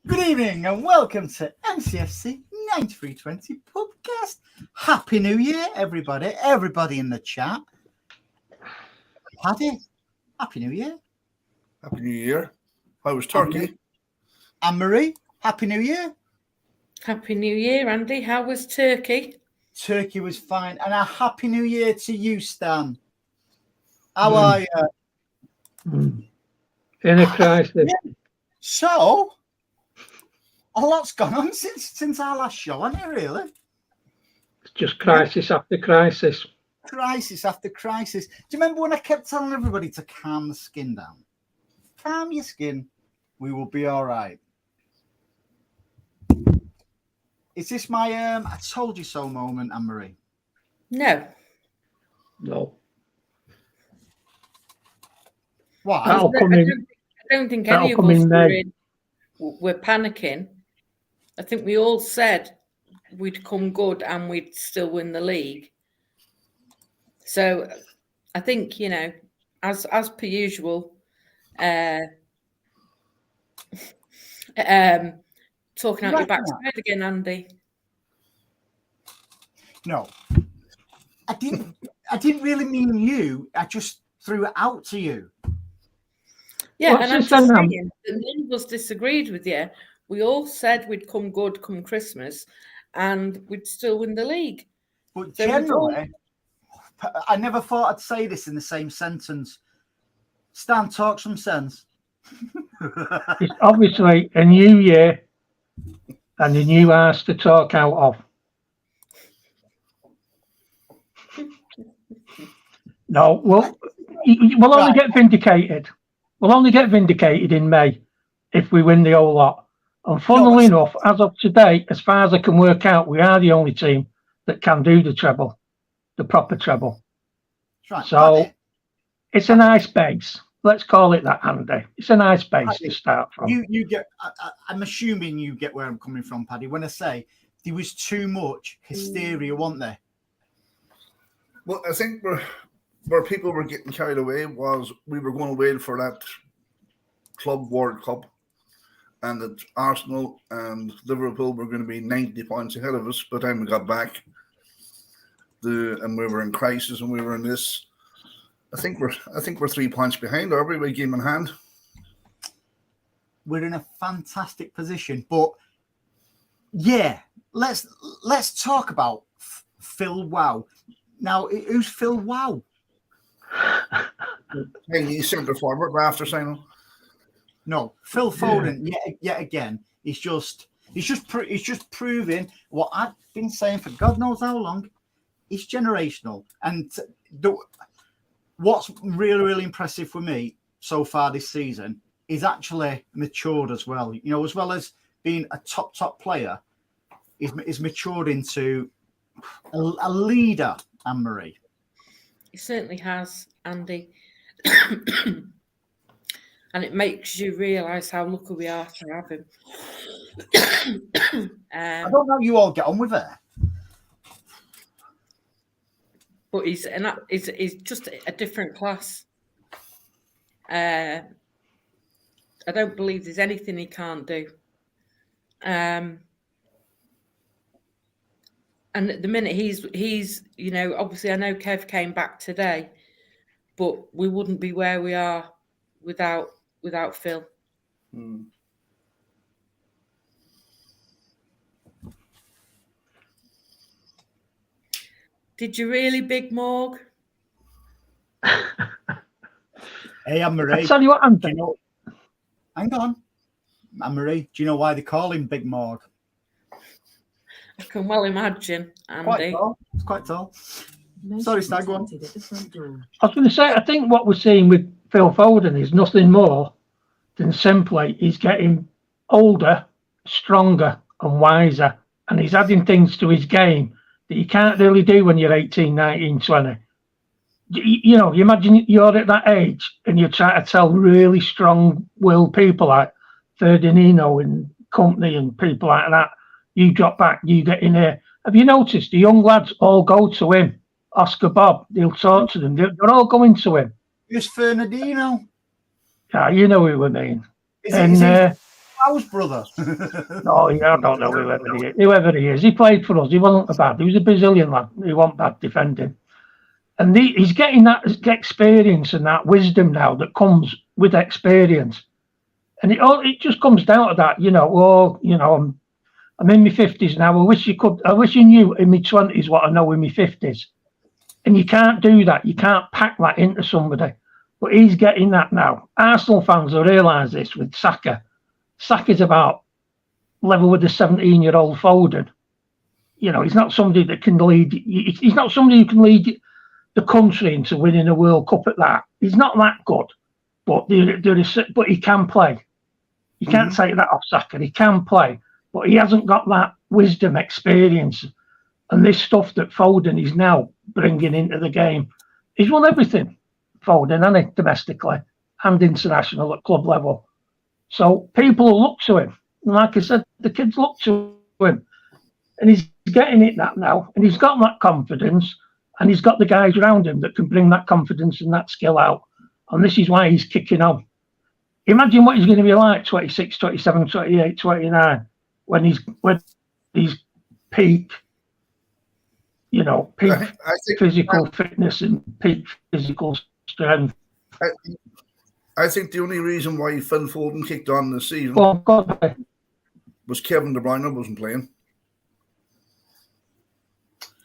Good evening and welcome to MCFC 9320 PUBcast. Happy New Year, everybody. Everybody in the chat. Paddy, Happy New Year. Happy New Year. How was Turkey? Anne-Marie, Happy New Year. Happy New Year, Andy. How was Turkey? Turkey was fine. And a Happy New Year to you, Stan. How are you? In a crisis. Yeah. So, a lot's gone on since our last show, hasn't it, really? It's just crisis after crisis. Crisis after crisis. Do you remember when I kept telling everybody to calm the skin down? Calm your skin. We will be all right. Is this my I told you so moment, Anne-Marie? No. What? I don't think any of us were panicking. I think we all said we'd come good and we'd still win the league. So I think, as per usual, talking out your backside again, Andy. No, I didn't really mean you. I just threw it out to you. Yeah, and I'm just saying that none of us disagreed with you. We all said we'd come good come Christmas and we'd still win the league. But so generally, I never thought I'd say this in the same sentence. Stan, talk some sense. It's obviously a new year and a new arse to talk out of. No, we'll only get vindicated. We'll only get vindicated in May if we win the whole lot. And funnily enough, as of today, as far as I can work out, we are the only team that can do the treble, the proper treble. Right, so it's a nice base. Let's call it that, Andy. It's a nice base Paddy, to start from. You get. I'm assuming you get where I'm coming from, Paddy. When I say there was too much hysteria, wasn't there? Well, I think where people were getting carried away was we were going away for that Club World Cup, and that Arsenal and Liverpool were going to be 90 points ahead of us by the time we got back. And we were in crisis, and we were in this. I think we're 3 points behind, are we? By game in hand. We're in a fantastic position, but yeah, let's talk about Phil Wow. Now, who's Phil Wow? He's centre forward after signing. No, Phil Foden. Yet again, he's just proving what I've been saying for God knows how long. He's generational, and what's really, really impressive for me so far this season is actually matured as well. As well as being a top player, is matured into a leader. Anne-Marie. He certainly has, Andy. And it makes you realise how lucky we are to have him. I don't know how you all get on with it. But he's just a different class. I don't believe there's anything he can't do. And at the minute he's obviously I know Kev came back today, but we wouldn't be where we are without Phil. Did you really, Big Morg? Hey, Anne-Marie. I tell you what, Andy. Hang on. Anne-Marie, do you know why they call him Big Morg? I can well imagine, Andy. It's quite tall. Sorry, Stag, go on. I was going to say, I think what we're seeing with Phil Foden is nothing more than simply he's getting older, stronger and wiser, and he's adding things to his game that you can't really do when you're 18, 19, 20. You imagine you're at that age and you're trying to tell really strong-willed people like Ferdinand and company and people like that, you drop back, you get in here. Have you noticed the young lads all go to him? Oscar Bob, they'll talk to them. They're all going to him. Who's Fernandino? Yeah, you know who I mean. Is he House brother. No, I don't know whoever he is. He played for us. He wasn't bad. He was a Brazilian lad. He wasn't bad defending. And he's getting that experience and that wisdom now that comes with experience. And it just comes down to that, I'm in my 50s now. I wish you knew in my 20s what I know in my 50s. And you can't do that. You can't pack that into somebody. But he's getting that now. Arsenal fans will realise this with Saka. Saka's about level with the 17-year-old Foden. He's not somebody that can lead. He's not somebody who can lead the country into winning a World Cup at that. He's not that good. But but he can play. You can't take that off Saka. He can play. But he hasn't got that wisdom, experience, and this stuff that Foden is now bringing into the game. He's won everything, Foden, hasn't he, domestically and international at club level. So people will look to him. And like I said, the kids look to him. And he's getting it that now. And he's got that confidence. And he's got the guys around him that can bring that confidence and that skill out. And this is why he's kicking on. Imagine what he's going to be like 26, 27, 28, 29 when he's peak, physical fitness and peak physical strength. I think the only reason why Phil Foden kicked on this season was Kevin De Bruyne wasn't playing.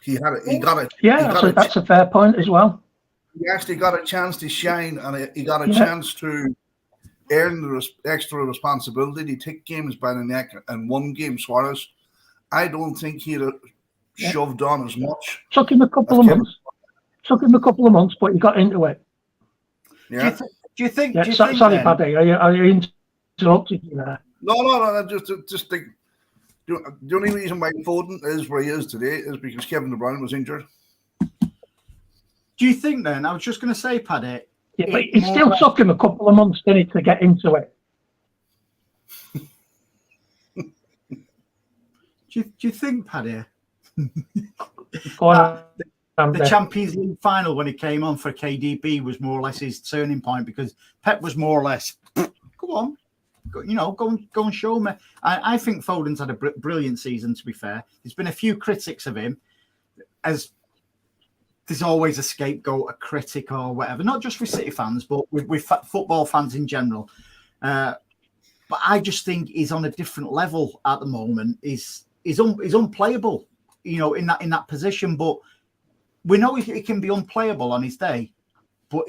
He got it. Yeah, that's a fair point as well. He actually got a chance to shine, and he got a chance to earn the extra responsibility. He took games by the neck and won game Suarez. I don't think he'd have shoved on as much. Took him a couple of months, but he got into it. Yeah. Do you think? Sorry, Paddy, I interrupted you there. No. Just think. The only reason why Foden is where he is today is because Kevin De Bruyne was injured. Do you think then? I was just going to say, Paddy. Yeah, but it still took him a couple of months, didn't it, to get into it? Do you think, Paddy? The The Champions League final when he came on for KDB was more or less his turning point because Pep was more or less, go on, go and show me. I think Foden's had a brilliant season, to be fair. There's been a few critics of him, as there's always a scapegoat, a critic or whatever, not just for City fans, but with football fans in general. But I just think he's on a different level at the moment. He's unplayable, in that position, but we know he can be unplayable on his day, but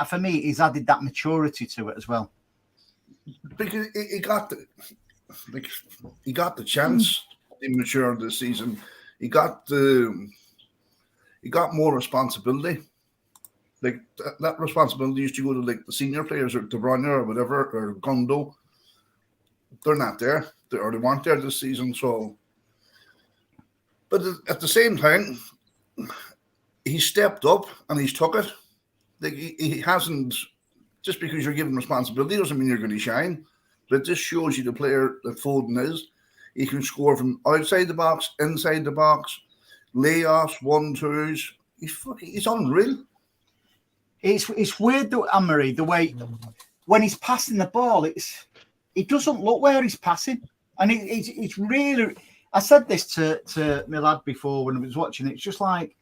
for me, he's added that maturity to it as well. Because he got the chance to mature this season. He got more responsibility. Like that responsibility used to go to like the senior players or De Bruyne or whatever or Gundo. They're not there, or they weren't there this season. So, but at the same time, he stepped up and he's took it. Like he hasn't. Just because you're given responsibility doesn't mean you're going to shine. But it just shows you the player that Foden is. He can score from outside the box, inside the box, layoffs, 1-2s. He's unreal. It's weird though, Anne-Marie, the way when he's passing the ball, it doesn't look where he's passing, and it's really. I said this to my lad before when I was watching it. It's just like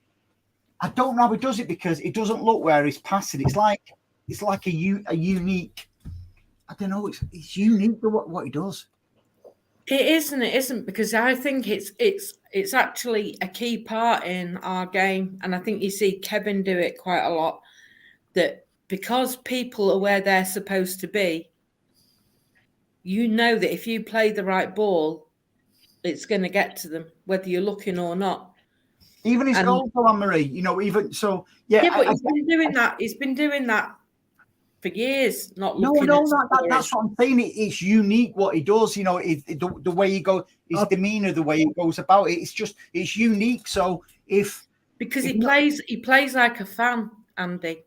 I don't know how he does it because it doesn't look where he's passing. It's like a unique. I don't know. It's unique to what he does. It isn't. It isn't because I think it's actually a key part in our game, and I think you see Kevin do it quite a lot. That because people are where they're supposed to be, that if you play the right ball, it's going to get to them, whether you're looking or not. Even his goal, Anne-Marie, even so. Yeah, but he's been doing that. He's been doing that for years. That's what I'm saying. It's unique what he does. The way he goes, his demeanor, the way he goes about it. It's unique. So because he plays like a fan, Andy.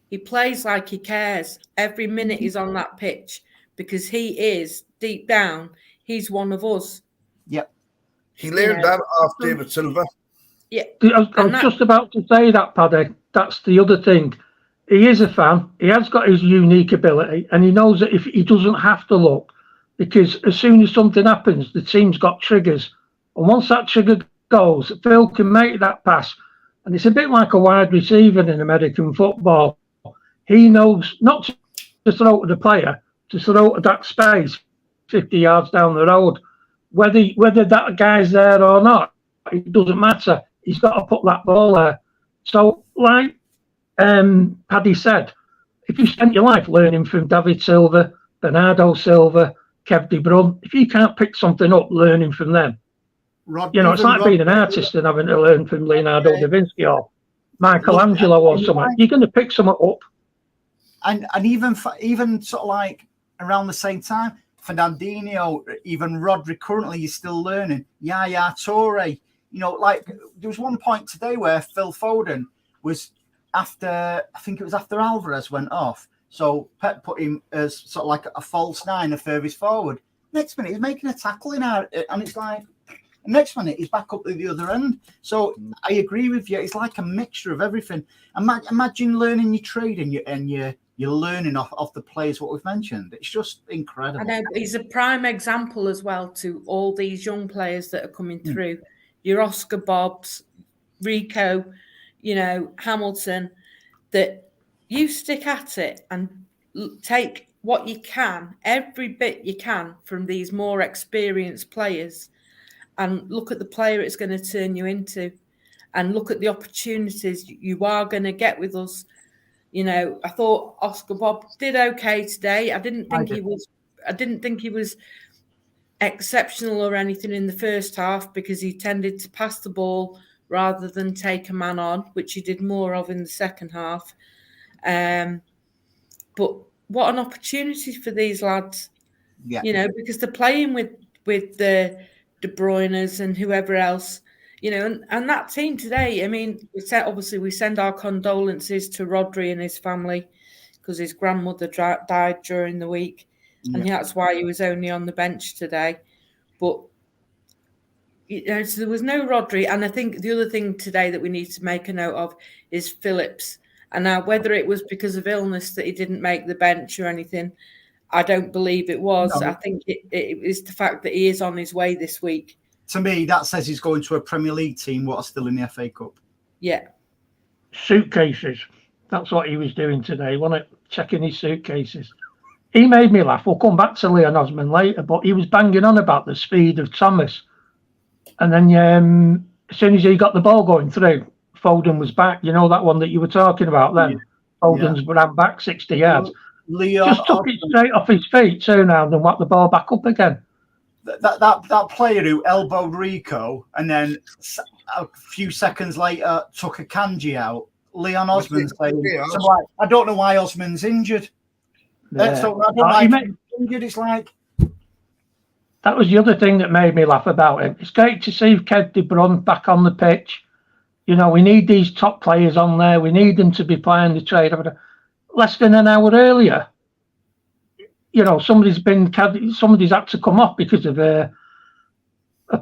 He plays like he cares. Every minute he's on that pitch because he is deep down. He's one of us. Yep. He learned that off David Silva. Yeah. I was just about to say that, Paddy. That's the other thing. He is a fan. He has got his unique ability, and he knows that if he doesn't have to look, because as soon as something happens, the team's got triggers. And once that trigger goes, Phil can make that pass. And it's a bit like a wide receiver in American football. He knows not to throw to the player, to throw to that space 50 yards down the road. Whether that guy's there or not, it doesn't matter. He's got to put that ball there. So, like Paddy said, if you spent your life learning from David Silva, Bernardo Silva, Kev De Bruyne, if you can't pick something up learning from them, it's like being an artist and having to learn from Leonardo da Vinci or Michelangelo or something. You're going to pick something up. And even sort of like around the same time, Fernandinho, even Rodri currently is still learning. Yaya Toure, like there was one point today where Phil Foden was after Alvarez went off. So Pep put him as sort of like a false nine, a furthest forward. Next minute he's making a tackle and it's like next minute he's back up at the other end. So I agree with you. It's like a mixture of everything. Imagine learning your trade and you're learning off the players what we've mentioned. It's just incredible. I know, but he's a prime example as well to all these young players that are coming through. Your Oscar Bobbs, Rico, Hamilton, that you stick at it and take what you can, every bit you can from these more experienced players, and look at the player it's going to turn you into, and look at the opportunities you are going to get with us. I thought Oscar Bob did okay today. I didn't think he was exceptional or anything in the first half because he tended to pass the ball rather than take a man on, which he did more of in the second half. But what an opportunity for these lads, because they're playing with the De Bruynes and whoever else, and that team today. I mean, we send our condolences to Rodri and his family because his grandmother died during the week, and that's why he was only on the bench today. But so there was no Rodri, and I think the other thing today that we need to make a note of is Phillips. And now, whether it was because of illness that he didn't make the bench or anything, I don't believe it was. No. I think it is the fact that he is on his way this week. To me, that says he's going to a Premier League team what are still in the FA Cup. Yeah. Suitcases. That's what he was doing today, wasn't it? Checking his suitcases. He made me laugh. We'll come back to Leon Osman later, but he was banging on about the speed of Thomas. And then as soon as he got the ball going through, Foden was back. That one that you were talking about then. Yeah. Foden's ran back 60 yards. Leon just took it straight off his feet, turned around and whacked the ball back up again. That player who elbowed Rico and then a few seconds later took a Kanji out. Leon Osman saying, I don't know why Osman's injured. Yeah. So I don't know why he's injured. It's like that was the other thing that made me laugh about him. It's great to see Kev De Bruyne back on the pitch. We need these top players on there. We need them to be playing the trade. Less than an hour earlier, somebody's had to come off because of a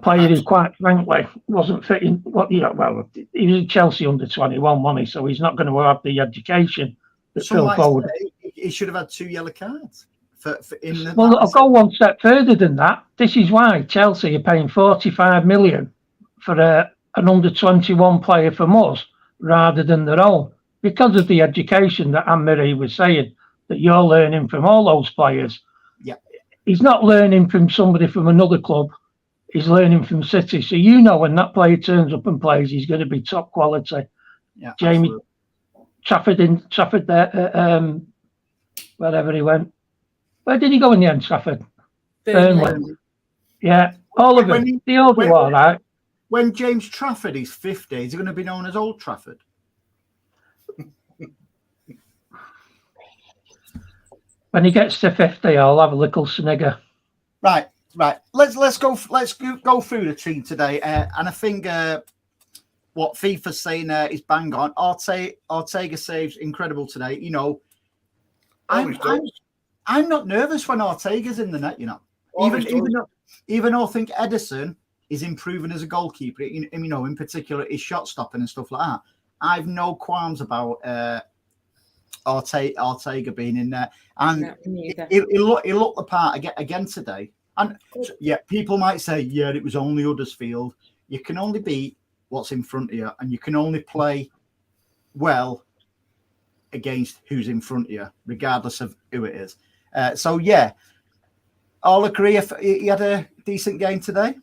player who, quite frankly, wasn't fitting. He was a Chelsea under 21, wasn't he? So he's not going to have the education that Phil Foden. He should have had 2 yellow cards. Well, I'll go one step further than that. This is why Chelsea are paying 45 million for an under 21 player from us rather than their own, because of the education that Anne-Marie was saying that you're learning from all those players. Yeah, he's not learning from somebody from another club. He's learning from City. So when that player turns up and plays, he's going to be top quality. Yeah, Jamie Trafford there, wherever he went. Where did he go in the end, Trafford? Burnley. Yeah, all of them. They all do all right. When James Trafford is 50, is he going to be known as Old Trafford? When he gets to 50, I'll have a little snigger. Right. Let's go through the team today, and I think what FIFA's saying is bang on. Ortega saves incredible today. I'm not nervous when Ortega's in the net. Even though I think Edison is improving as a goalkeeper, in particular his shot stopping and stuff like that. I've no qualms about Ortega being in there, and No, neither. he looked the part again today. And yeah, people might say, yeah, it was only Huddersfield. You can only beat what's in front of you, and you can only play well against who's in front of you, regardless of who it is. So yeah, all agree if he had a decent game today.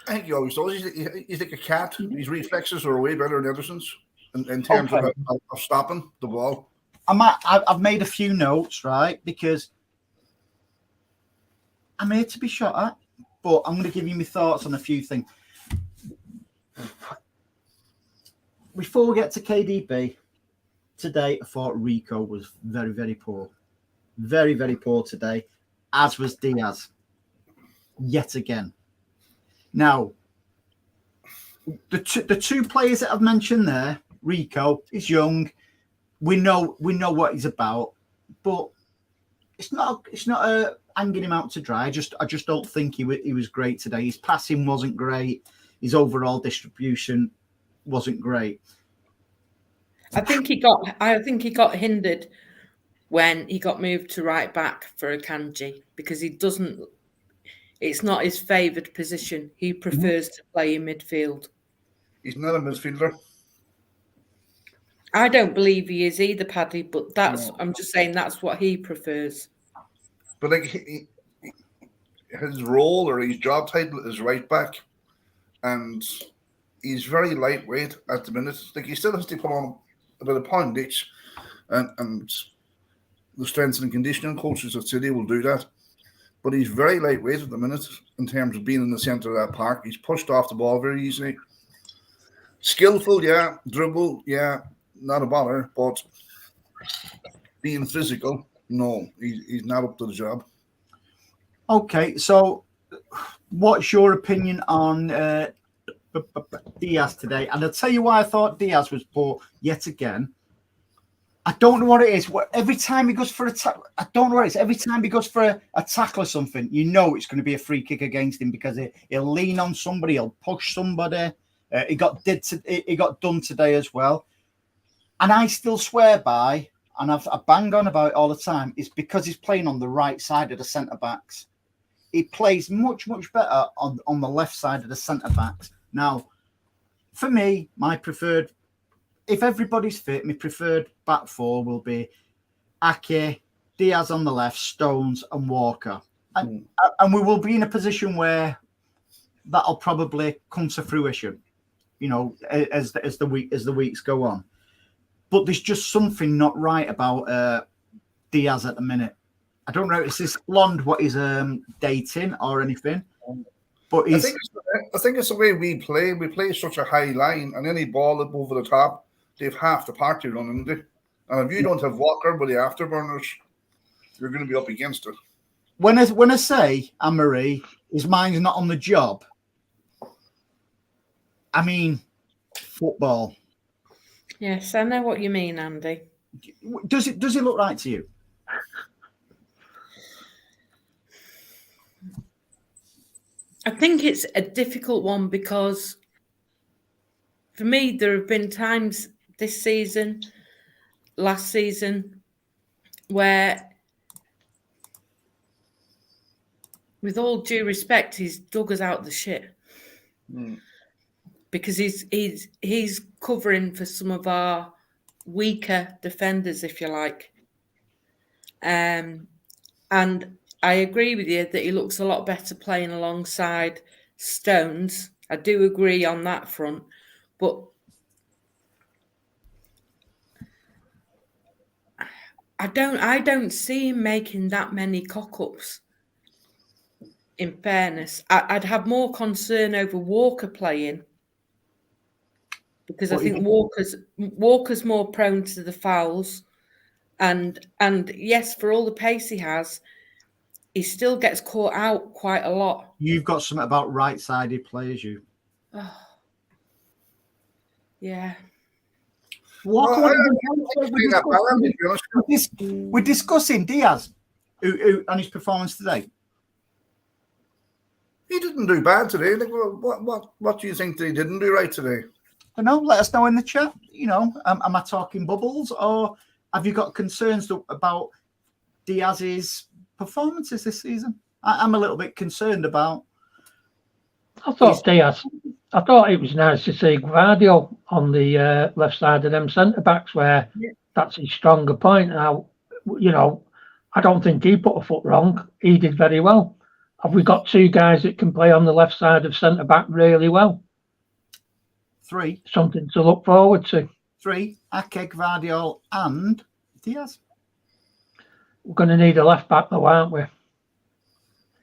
I think he always does. He's like a cat. His reflexes are way better than Ederson's in terms of stopping the ball. I've made a few notes, right, because I'm here to be shot at, but I'm going to give you my thoughts on a few things. Before we get to KDB, today I thought Rico was very, very poor. Very, very poor today, as was Diaz, yet again. Now, the two players that I've mentioned there, Rico is young. We know what he's about, but it's not hanging him out to dry. I just don't think he was great today. His passing wasn't great. His overall distribution wasn't great. I think he got hindered when he got moved to right back for Akanji, because it's not his favoured position. He prefers to play in midfield. He's not a midfielder. I don't believe he is either, Paddy, but I'm just saying that's what he prefers. But like his role or his job title is right back, and he's very lightweight at the minute. Like he still has to put on a bit of pound each, and the strength and conditioning coaches of City will do that. But he's very lightweight at the minute in terms of being in the centre of that park. He's pushed off the ball very easily. Skillful, yeah. Dribble, yeah. Not a bother, but being physical, no, he's not up to the job. Okay, so what's your opinion on Diaz today? And I'll tell you why I thought Diaz was poor yet again. I don't know what it is. Every time he goes for a tackle, I don't know what it is. Every time he goes for a tackle or something, you know it's going to be a free kick against him because he'll lean on somebody, he'll push somebody. He got done today as well. And I still swear by, and I bang on about it all the time, it's because he's playing on the right side of the centre-backs. He plays much, much better on the left side of the centre-backs. Now, for me, my preferred, if everybody's fit, my preferred back four will be Ake, Diaz on the left, Stones and Walker. And we will be in a position where that'll probably come to fruition, as the weeks go on. But there's just something not right about Diaz at the minute. I don't know if this blonde what he's dating or anything. But I think it's the way we play. We play such a high line, and any ball up over the top, they've half the party running. And if you don't have Walker with the afterburners, you're going to be up against it. When I say, Anne-Marie, his mind's not on the job, I mean football. Yes, I know what you mean, Andy. Does it look right to you? I think it's a difficult one because for me, there have been times this season, last season, where, with all due respect, he's dug us out the shit. Because he's covering for some of our weaker defenders, if you like. And I agree with you that he looks a lot better playing alongside Stones. I do agree on that front. But I don't see him making that many cock-ups. In fairness, I'd have more concern over Walker playing. Because I think Walker's more prone to the fouls, and yes, for all the pace he has, he still gets caught out quite a lot. You've got something about right-sided players, you. Oh. Yeah. Walker, we're discussing Diaz who and his performance today. He didn't do bad today. Like, what do you think that he didn't do right today? I know. Let us know in the chat. Am I talking bubbles or have you got concerns about Diaz's performances this season? I'm a little bit concerned about. I thought it was nice to see Gvardiol on the left side of them centre backs, where that's his stronger point. Now, I don't think he put a foot wrong. He did very well. Have we got two guys that can play on the left side of centre back really well? 3. Something to look forward to. 3. Ake, Gvardiol, and Diaz. We're going to need a left back though, aren't we?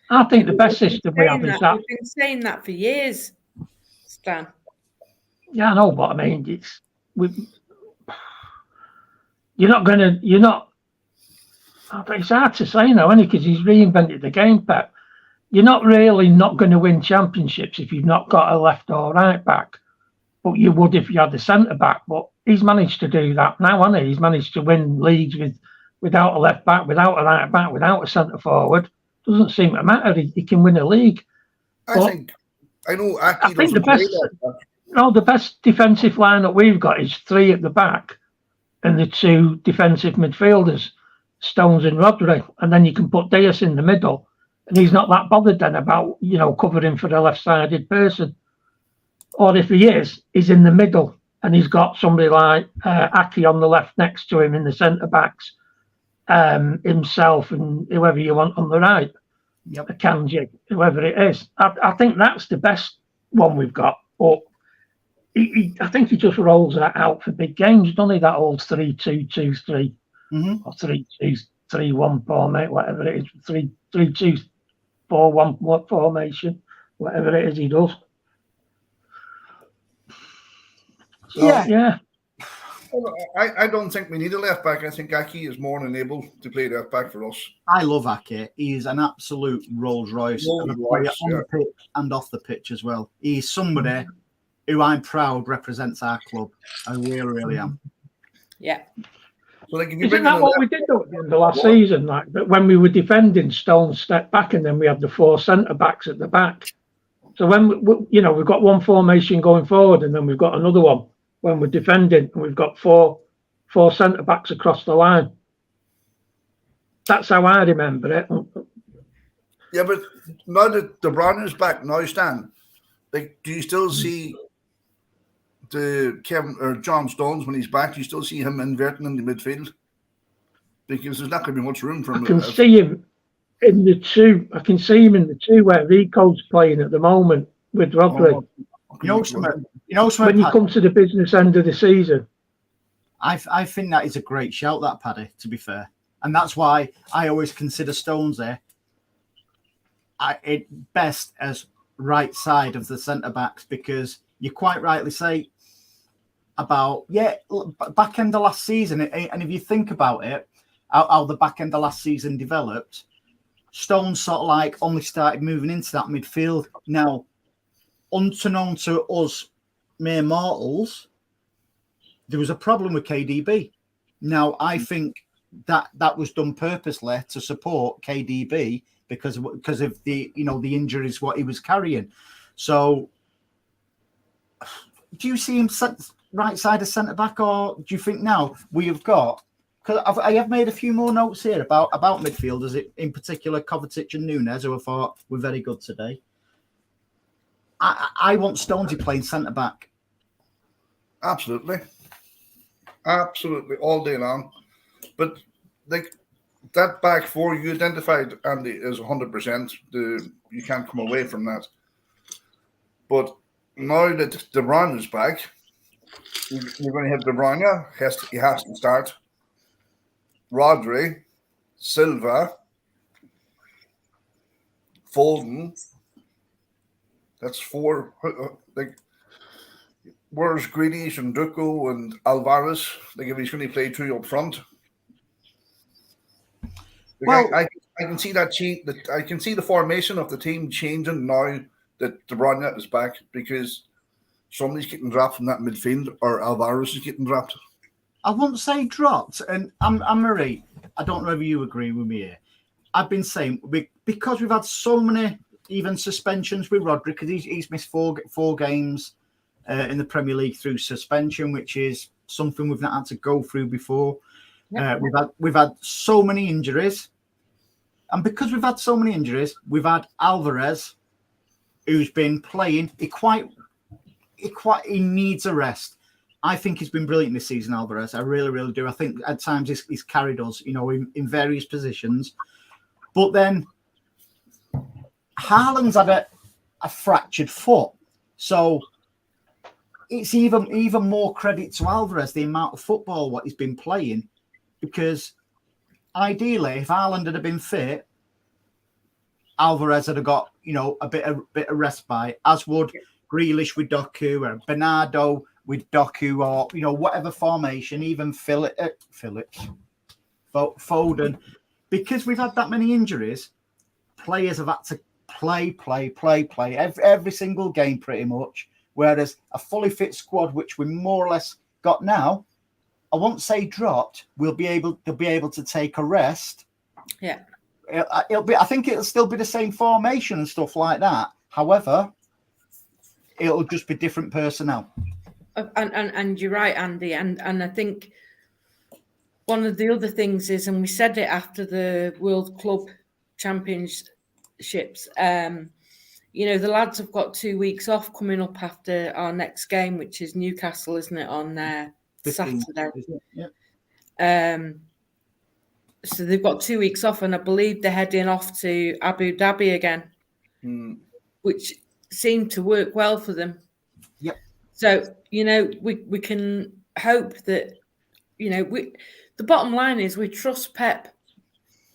I think the best system we have is that. We've been saying that for years, Stan. Yeah, I know, but I mean, it's hard to say now, isn't it? Because he's reinvented the game, Pep. You're not going to win championships if you've not got a left or right back, but you would if you had a centre back. But he's managed to do that now, hasn't he? He's managed to win leagues without a left back, without a right back, without a centre forward. Doesn't seem to matter. He can win a league. I think the best defensive line that we've got is 3 at the back and the 2 defensive midfielders, Stones and Rodri, and then you can put Diaz in the middle, and he's not that bothered then about covering for the left-sided person. Or if he is, he's in the middle, and he's got somebody like Aki on the left next to him in the centre backs. Himself and whoever you want on the right, Akanji, whoever it is. I think that's the best one we've got. But I think he just rolls that out for big games, doesn't he? That old 3-2-2-3 or 3-2-3-1 formation, whatever it is, 3-2-4-1 formation, whatever it is he does. So, yeah. I don't think we need a left back. I think Aki is more than able to play left back for us. I love Aki. He's an absolute Rolls Royce on the pitch and off the pitch as well. He's somebody who I'm proud represents our club. I really am. Yeah. So isn't that what we did though at the end of last season? Like, but when we were defending, Stones stepped back, and then we had the 4 centre backs at the back. So when we've got one formation going forward, and then we've got another one when we're defending, and we've got four centre backs across the line. That's how I remember it. Yeah, but now that De Bruyne is back now, Stan, do you still see the Kevin or John Stones when he's back? Do you still see him inverting in the midfield? Because there's not going to be much room for him. I can see him in the 2. I can see him in the 2 where Rico's playing at the moment with Rodri. When you come to the business end of the season, I think that is a great shout, that Paddy. To be fair, and that's why I always consider Stones there at best as right side of the centre backs, because you quite rightly say about back end of last season, and if you think about it, how the back end of last season developed, Stones sort of like only started moving into that midfield. Now, unbeknown to us mere mortals, there was a problem with KDB. Now, I think that was done purposely to support KDB because of the the injuries what he was carrying. So, do you see him right side of centre back, or do you think now we have got? Because I have made a few more notes here about midfielders, in particular Kovacic and Nunes, who I thought were very good today. I want Stonesy playing centre back. Absolutely, all day long. But that back 4 you identified, Andy, is 100%. You can't come away from that. But now that De Bruyne is back, you're going to have De Bruyne. He has to start. Rodri, Silva, Foden. That's 4. Where's Grealish and Duco and Alvarez? If he's going to play 2 up front. Well, I can see that I can see the formation of the team changing now that De Bruyne is back, because somebody's getting dropped from that midfield, or Alvarez is getting dropped. I won't say dropped, and Anne-Marie, I don't know if you agree with me here. I've been saying, because we've had so many even suspensions with Rodri, because he's missed four games in the Premier League through suspension, which is something we've not had to go through before. Yeah. We've had so many injuries, and because we've had so many injuries, we've had Alvarez, who's been playing. He needs a rest. I think he's been brilliant this season, Alvarez. I really, really do. I think at times he's carried us, in various positions. But then Haaland's had a fractured foot, so it's even more credit to Alvarez, the amount of football what he's been playing, because ideally, if Haaland had been fit, Alvarez would have got a bit of respite, as would Grealish with Doku, or Bernardo with Doku, or whatever formation, even Phillips, Foden. Because we've had that many injuries, players have had to play every single game pretty much. Whereas a fully fit squad, which we more or less got now, I won't say dropped. They'll be able to take a rest. Yeah, I think it'll still be the same formation and stuff like that. However, it'll just be different personnel. And you're right, Andy. And I think one of the other things is, and we said it after the World Club Championships. The lads have got 2 weeks off coming up after our next game, which is Newcastle, isn't it, on Saturday? Yeah. So they've got 2 weeks off, and I believe they're heading off to Abu Dhabi again, which seemed to work well for them. Yep. So, we can hope that, the bottom line is we trust Pep.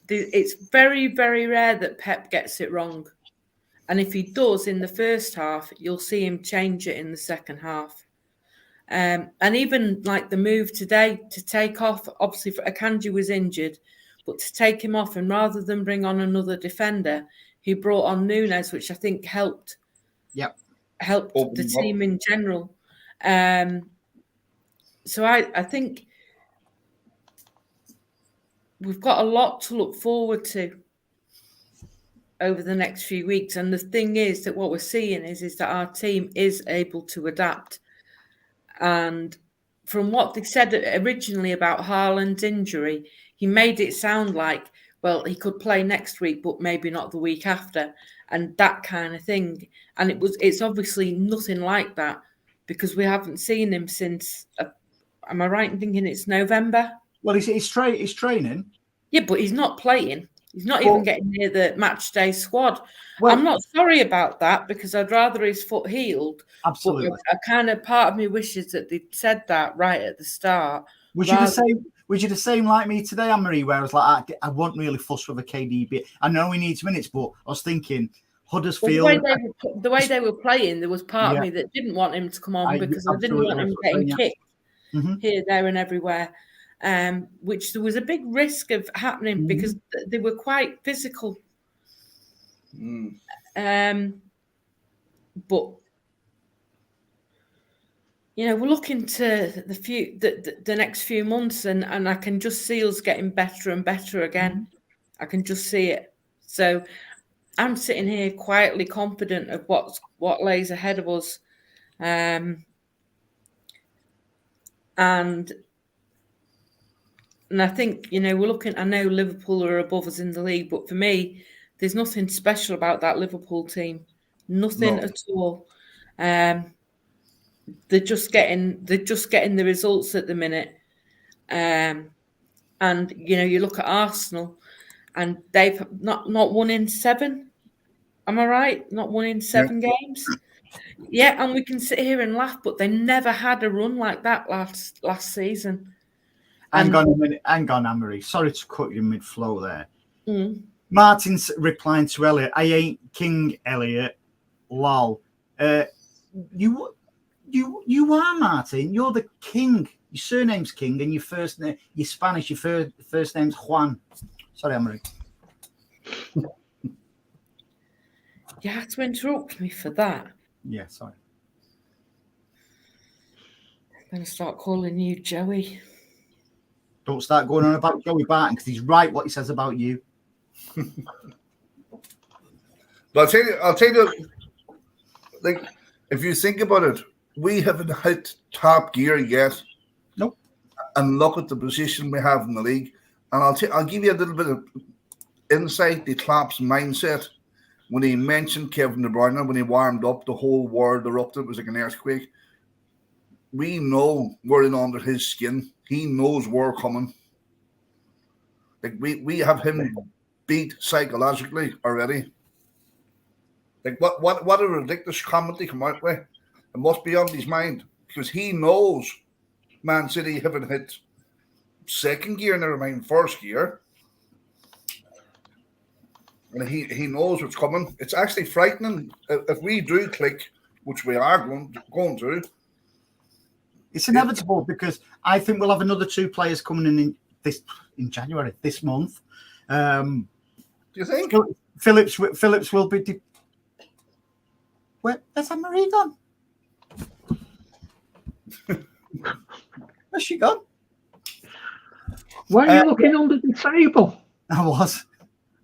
It's very, very rare that Pep gets it wrong. And if he does in the first half, you'll see him change it in the second half. And even like the move today to take off, obviously Akanji was injured, but to take him off and rather than bring on another defender, he brought on Nunes, which I think helped. Yep. Helped the team in general. So I think we've got a lot to look forward to over the next few weeks. And the thing is that what we're seeing is that our team is able to adapt. And from what they said originally about Haaland's injury, he made it sound like, well, he could play next week, but maybe not the week after, and that kind of thing. And it's obviously nothing like that, because we haven't seen him since, am I right in thinking it's November? Well, he's training. Yeah, but he's not playing. He's not even getting near the match day squad. Well, I'm not sorry about that, because I'd rather his foot healed. Absolutely. But a kind of part of me wishes that they'd said that right at the start. Was you the same like me today, Anne-Marie, where I was like, I wasn't really fussed with a KDB. I know he needs minutes, but I was thinking Huddersfield. Well, the way they were playing, there was part of me that didn't want him to come on, because I didn't want him getting kicked here, there and everywhere. Which there was a big risk of happening because they were quite physical. But we're looking to the next few months, and I can just see us getting better and better again. I can just see it. So I'm sitting here quietly confident of what lays ahead of us, and I think, we're looking, I know Liverpool are above us in the league, but for me, there's nothing special about that Liverpool team. Nothing at all. They're just getting the results at the minute. And, you look at Arsenal and they've not won in 7. Am I right? Not won in 7 games. Yeah, and we can sit here and laugh, but they never had a run like that last season. Hang on a minute. Hang on, Anne-Marie. Sorry to cut you mid-flow there. Martin's replying to Elliot. I ain't King Elliot. Lol. You are Martin. You're the king. Your surname's King, and your first name, your Spanish. Your first name's Juan. Sorry, Anne-Marie. You have to interrupt me for that. Yeah, sorry. I'm going to start calling you Joey. Don't start going on about Joey Barton, because he's right what he says about you. But I'll tell you, like, if you think about it, we haven't hit top gear yet. Nope. and look at the position we have in the league. And I'll give you a little bit of insight to Klopp's mindset. When he mentioned Kevin De Bruyne, when he warmed up, the whole world erupted. It was like an earthquake. We know we're in under his skin. He knows we're coming. Like we have him beat psychologically already. Like what a ridiculous comment they come out with. It must be on his mind because he knows Man City haven't hit second gear, never mind first gear. And he knows what's coming. It's actually frightening if we do click, which we are going to. It's inevitable because I think we'll have another 2 players coming in January this month. Do you think Phillips will be? Where's Anne-Marie gone? Where's she gone? Why are you looking under the table? I was.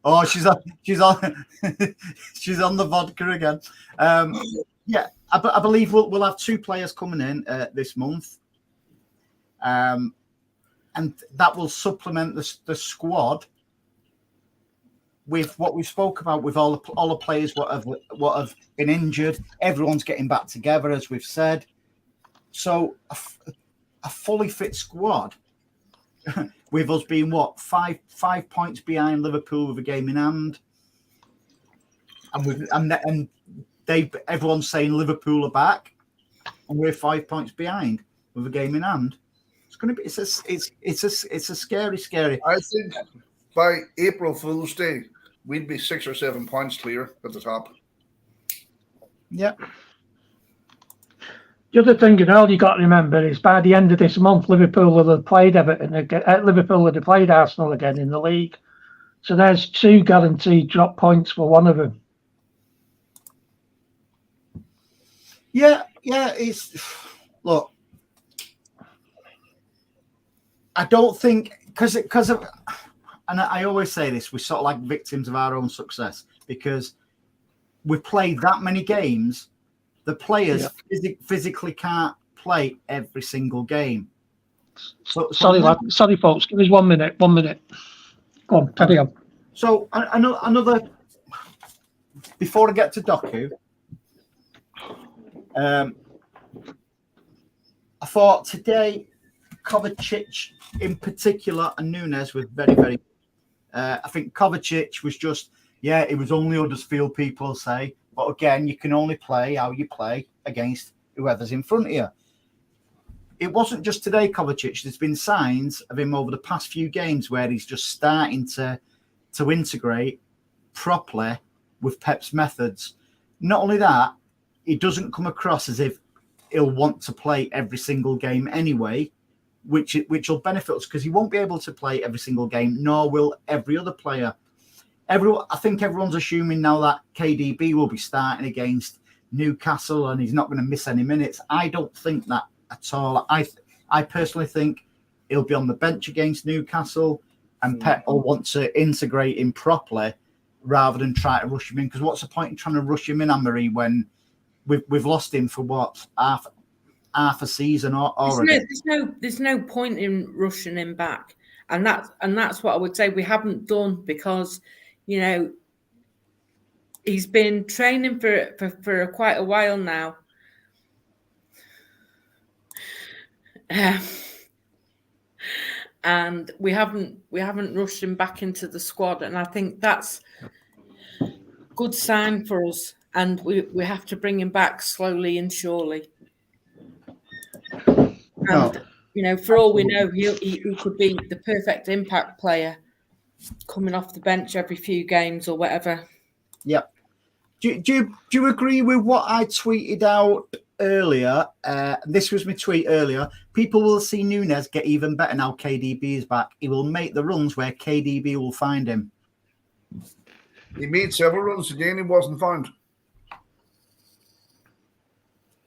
Oh, she's on she's on the vodka again. Yeah, I believe we'll have 2 players coming in this month, and that will supplement the squad with what we spoke about with all the players what have been injured. Everyone's getting back together, as we've said. So a fully fit squad. With us being five points behind Liverpool with a game in hand, and everyone's saying Liverpool are back, and we're 5 points behind with a game in hand. It's going to be it's a scary. I think by April Fool's Day we'd be 6 or 7 points clear at the top. Yeah. The other thing, you got to remember is by the end of this month, Liverpool will have played Everton again. Liverpool will have played Arsenal again in the league. So there's 2 guaranteed drop points for one of them. Yeah. Look, I don't think because of, and I always say this, we're sort of like victims of our own success because we've played that many games. The players physically can't play every single game. Sorry, folks. Give us 1 minute. 1 minute. Go on, carry on. So another. Before I get to Doku, I thought today Kovacic in particular and Nunes were very, very. I think Kovacic was just it was only Huddersfield, people say. But again, you can only play how you play against whoever's in front of you. It wasn't just today, Kovacic. There's been signs of him over the past few games where he's just starting to integrate properly with Pep's methods. Not only that, he doesn't come across as if he'll want to play every single game anyway, which will benefit us because he won't be able to play every single game, nor will every other player. I think everyone's assuming now that KDB will be starting against Newcastle and he's not going to miss any minutes. I don't think that at all. I personally think he'll be on the bench against Newcastle and Pep will want to integrate him properly rather than try to rush him in. Because what's the point in trying to rush him in, Anne-Marie, when we've lost him for half a season already? There's no point in rushing him back, and that's what I would say we haven't done because. He's been training for quite a while now. And we haven't rushed him back into the squad. And I think that's a good sign for us. And we have to bring him back slowly and surely. And, for all we know, he could be the perfect impact player. Coming off the bench every few games or whatever. Yep. Do you agree with what I tweeted out earlier? This was my tweet earlier. People will see Nunes get even better now KDB is back. He will make the runs where KDB will find him. He made several runs again. He wasn't found.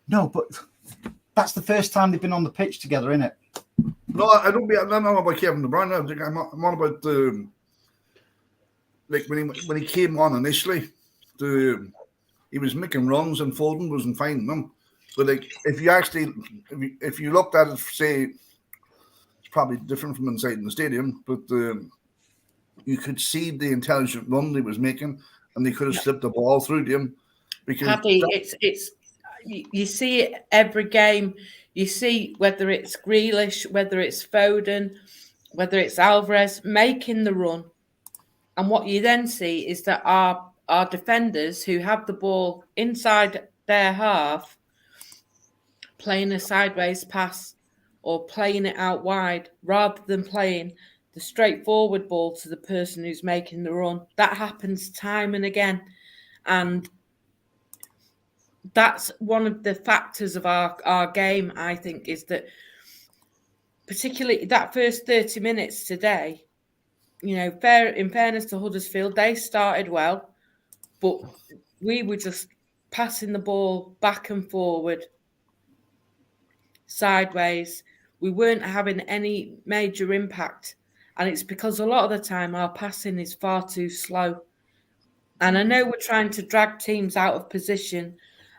No, but that's the first time they've been on the pitch together, isn't it? No, I don't know about Kevin De Bruyne. I think I'm on about like when he came on initially, he was making runs and Foden wasn't finding them. But like if you looked at it, say probably different from inside in the stadium, but you could see the intelligent run they was making, and they could have slipped the ball through to him. Because Paddy, it's you see it every game. You see whether it's Grealish, whether it's Foden, whether it's Alvarez making the run, and what you then see is that our defenders who have the ball inside their half playing a sideways pass or playing it out wide rather than playing the straightforward ball to the person who's making the run. That happens time and again. And that's one of the factors of our game, I think, is that particularly that first 30 minutes today, you know, in fairness to Huddersfield, they started well, but we were just passing the ball back and forward, sideways. We weren't having any major impact. And it's because a lot of the time our passing is far too slow. And I know we're trying to drag teams out of position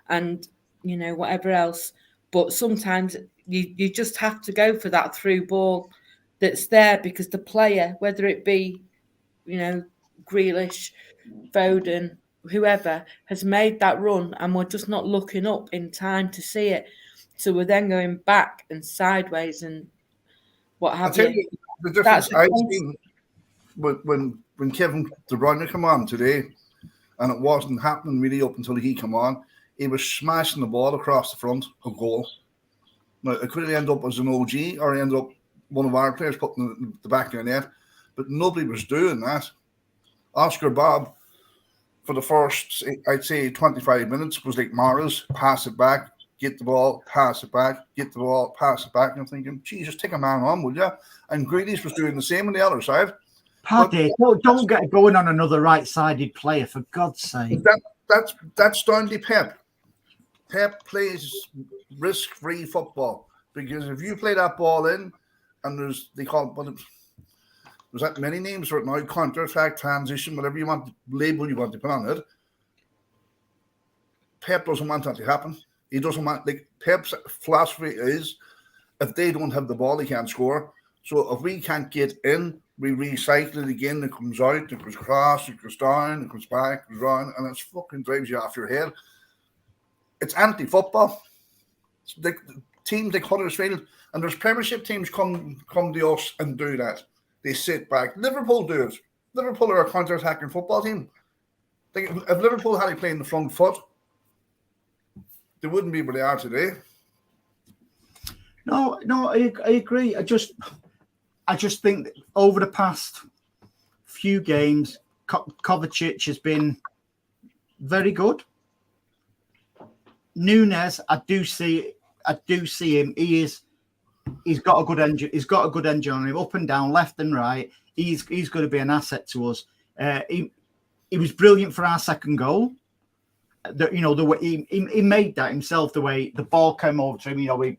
and, you know, whatever else. But sometimes you just have to go for that through ball that's there because the player, whether it be, you know, Grealish, Foden, whoever, has made that run and we're just not looking up in time to see it. So we're then going back and sideways and what have you. The difference I've seen when Kevin De Bruyne came on today, and it wasn't happening really up until he came on, he was smashing the ball across the front of goal. Now, it could end up as an OG or end up one of our players putting the back of the net, but nobody was doing that. Oscar Bob, for the first, I'd say, 25 minutes, was like Morris, pass it back, get the ball, pass it back, get the ball, pass it back. And I'm thinking, Jesus, take a man on, would you? And Grealish was doing the same on the other side. Paddy, don't get going on another right-sided player, for God's sake. That's down to Pep. Pep plays risk-free football because if you play that ball in, and there's that many names for it now, counter-attack, transition, whatever you want, label you want to put on it. Pep doesn't want that to happen. He doesn't want, like, Pep's philosophy is if they don't have the ball, they can't score. So if we can't get in, we recycle it again. It comes out, it goes across, it goes down, it comes back, it goes round, and it fucking drives you off your head. It's anti-football. It's like teams like Huddersfield, and there's Premiership teams come to us and do that. They sit back. Liverpool do it. Liverpool are a counter-attacking football team. Like, if Liverpool had to play in the front foot, they wouldn't be where they are today. No, I agree. I just think that over the past few games, Kovacic has been very good. Nunes, I do see him. He's got a good engine. He's got a good engine on him, up and down, left and right. He's going to be an asset to us. He was brilliant for our second goal. The way he made that himself. The way the ball came over to him, he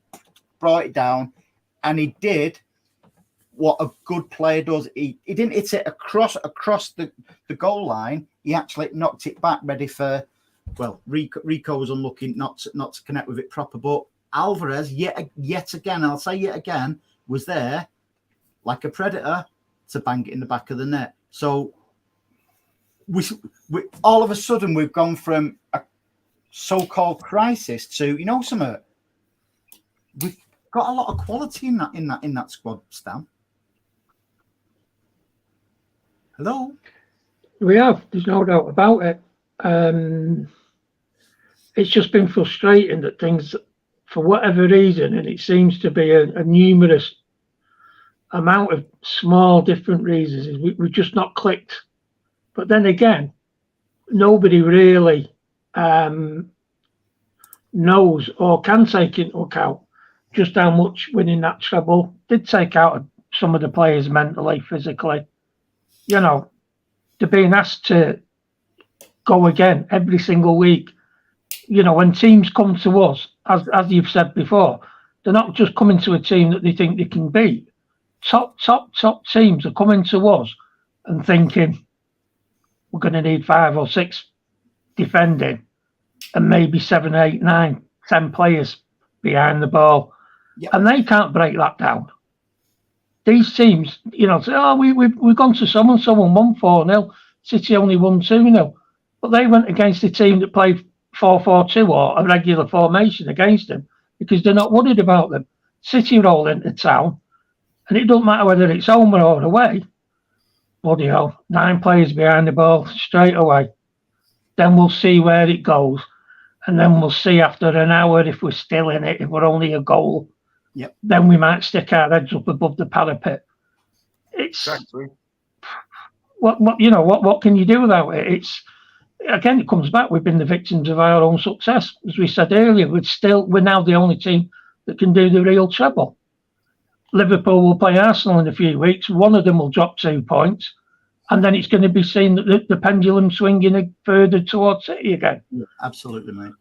brought it down, and he did what a good player does. He didn't hit it across the goal line. He actually knocked it back, ready for. Well, Rico was unlucky not to connect with it proper, but Alvarez yet again, I'll say yet again, was there like a predator to bang it in the back of the net. So we all of a sudden we've gone from a so-called crisis to, you know, something. We've got a lot of quality in that squad, Stan. Hello. We have. There's no doubt about it. It's just been frustrating that things, for whatever reason, and it seems to be a numerous amount of small different reasons, we've just not clicked. But then again, nobody really knows or can take into account just how much winning that treble did take out of some of the players mentally, physically. You know, they're being asked to go again every single week. You know, when teams come to us, as you've said before, they're not just coming to a team that they think they can beat. Top teams are coming to us and thinking we're going to need 5 or 6 defending and maybe 7, 8, 9, 10 players behind the ball. Yep. And they can't break that down. these teams, say, oh, we've gone to someone won 4-0. City only won 2-0. But they went against a team that played 4-4-2 or a regular formation against them because they're not worried about them. City roll into town, and it doesn't matter whether it's home or away. Bloody hell, 9 players behind the ball straight away. Then we'll see where it goes. And then we'll see after an hour if we're still in it, if we're only a goal. Yep. Then we might stick our heads up above the parapet. It's Exactly. What can you do without it? It's again, it comes back. We've been the victims of our own success. As we said earlier, we're now the only team that can do the real treble. Liverpool will play Arsenal in a few weeks. One of them will drop 2 points, and then it's going to be seen that the pendulum swinging further towards City again. Yeah, absolutely, mate.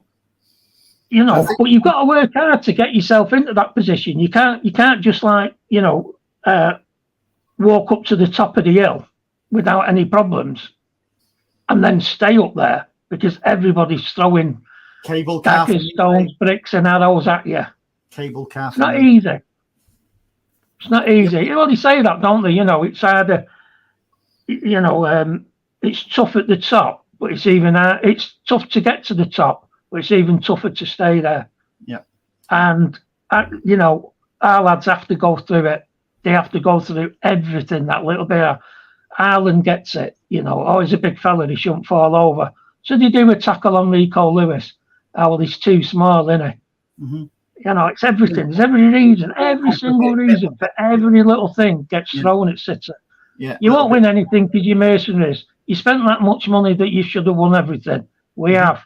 But you've got to work hard to get yourself into that position. You can't just walk up to the top of the hill without any problems and then stay up there because everybody's throwing cable car, stones, bricks, and arrows at you. Cable car. It's not easy. It's not easy. You already say that, don't they? It's either, it's tough at the top, but it's tough to get to the top, but it's even tougher to stay there. Yeah. And, our lads have to go through it. They have to go through everything, that little bit. Ireland gets it, he's a big fella, he shouldn't fall over. So they do a tackle on Rico Lewis. Oh, well, he's too small, isn't he? Mm-hmm. It's everything. There's every reason, every single reason for every little thing gets thrown at City. Yeah. You won't win anything because you're mercenaries. You spent that much money that you should have won everything. We have.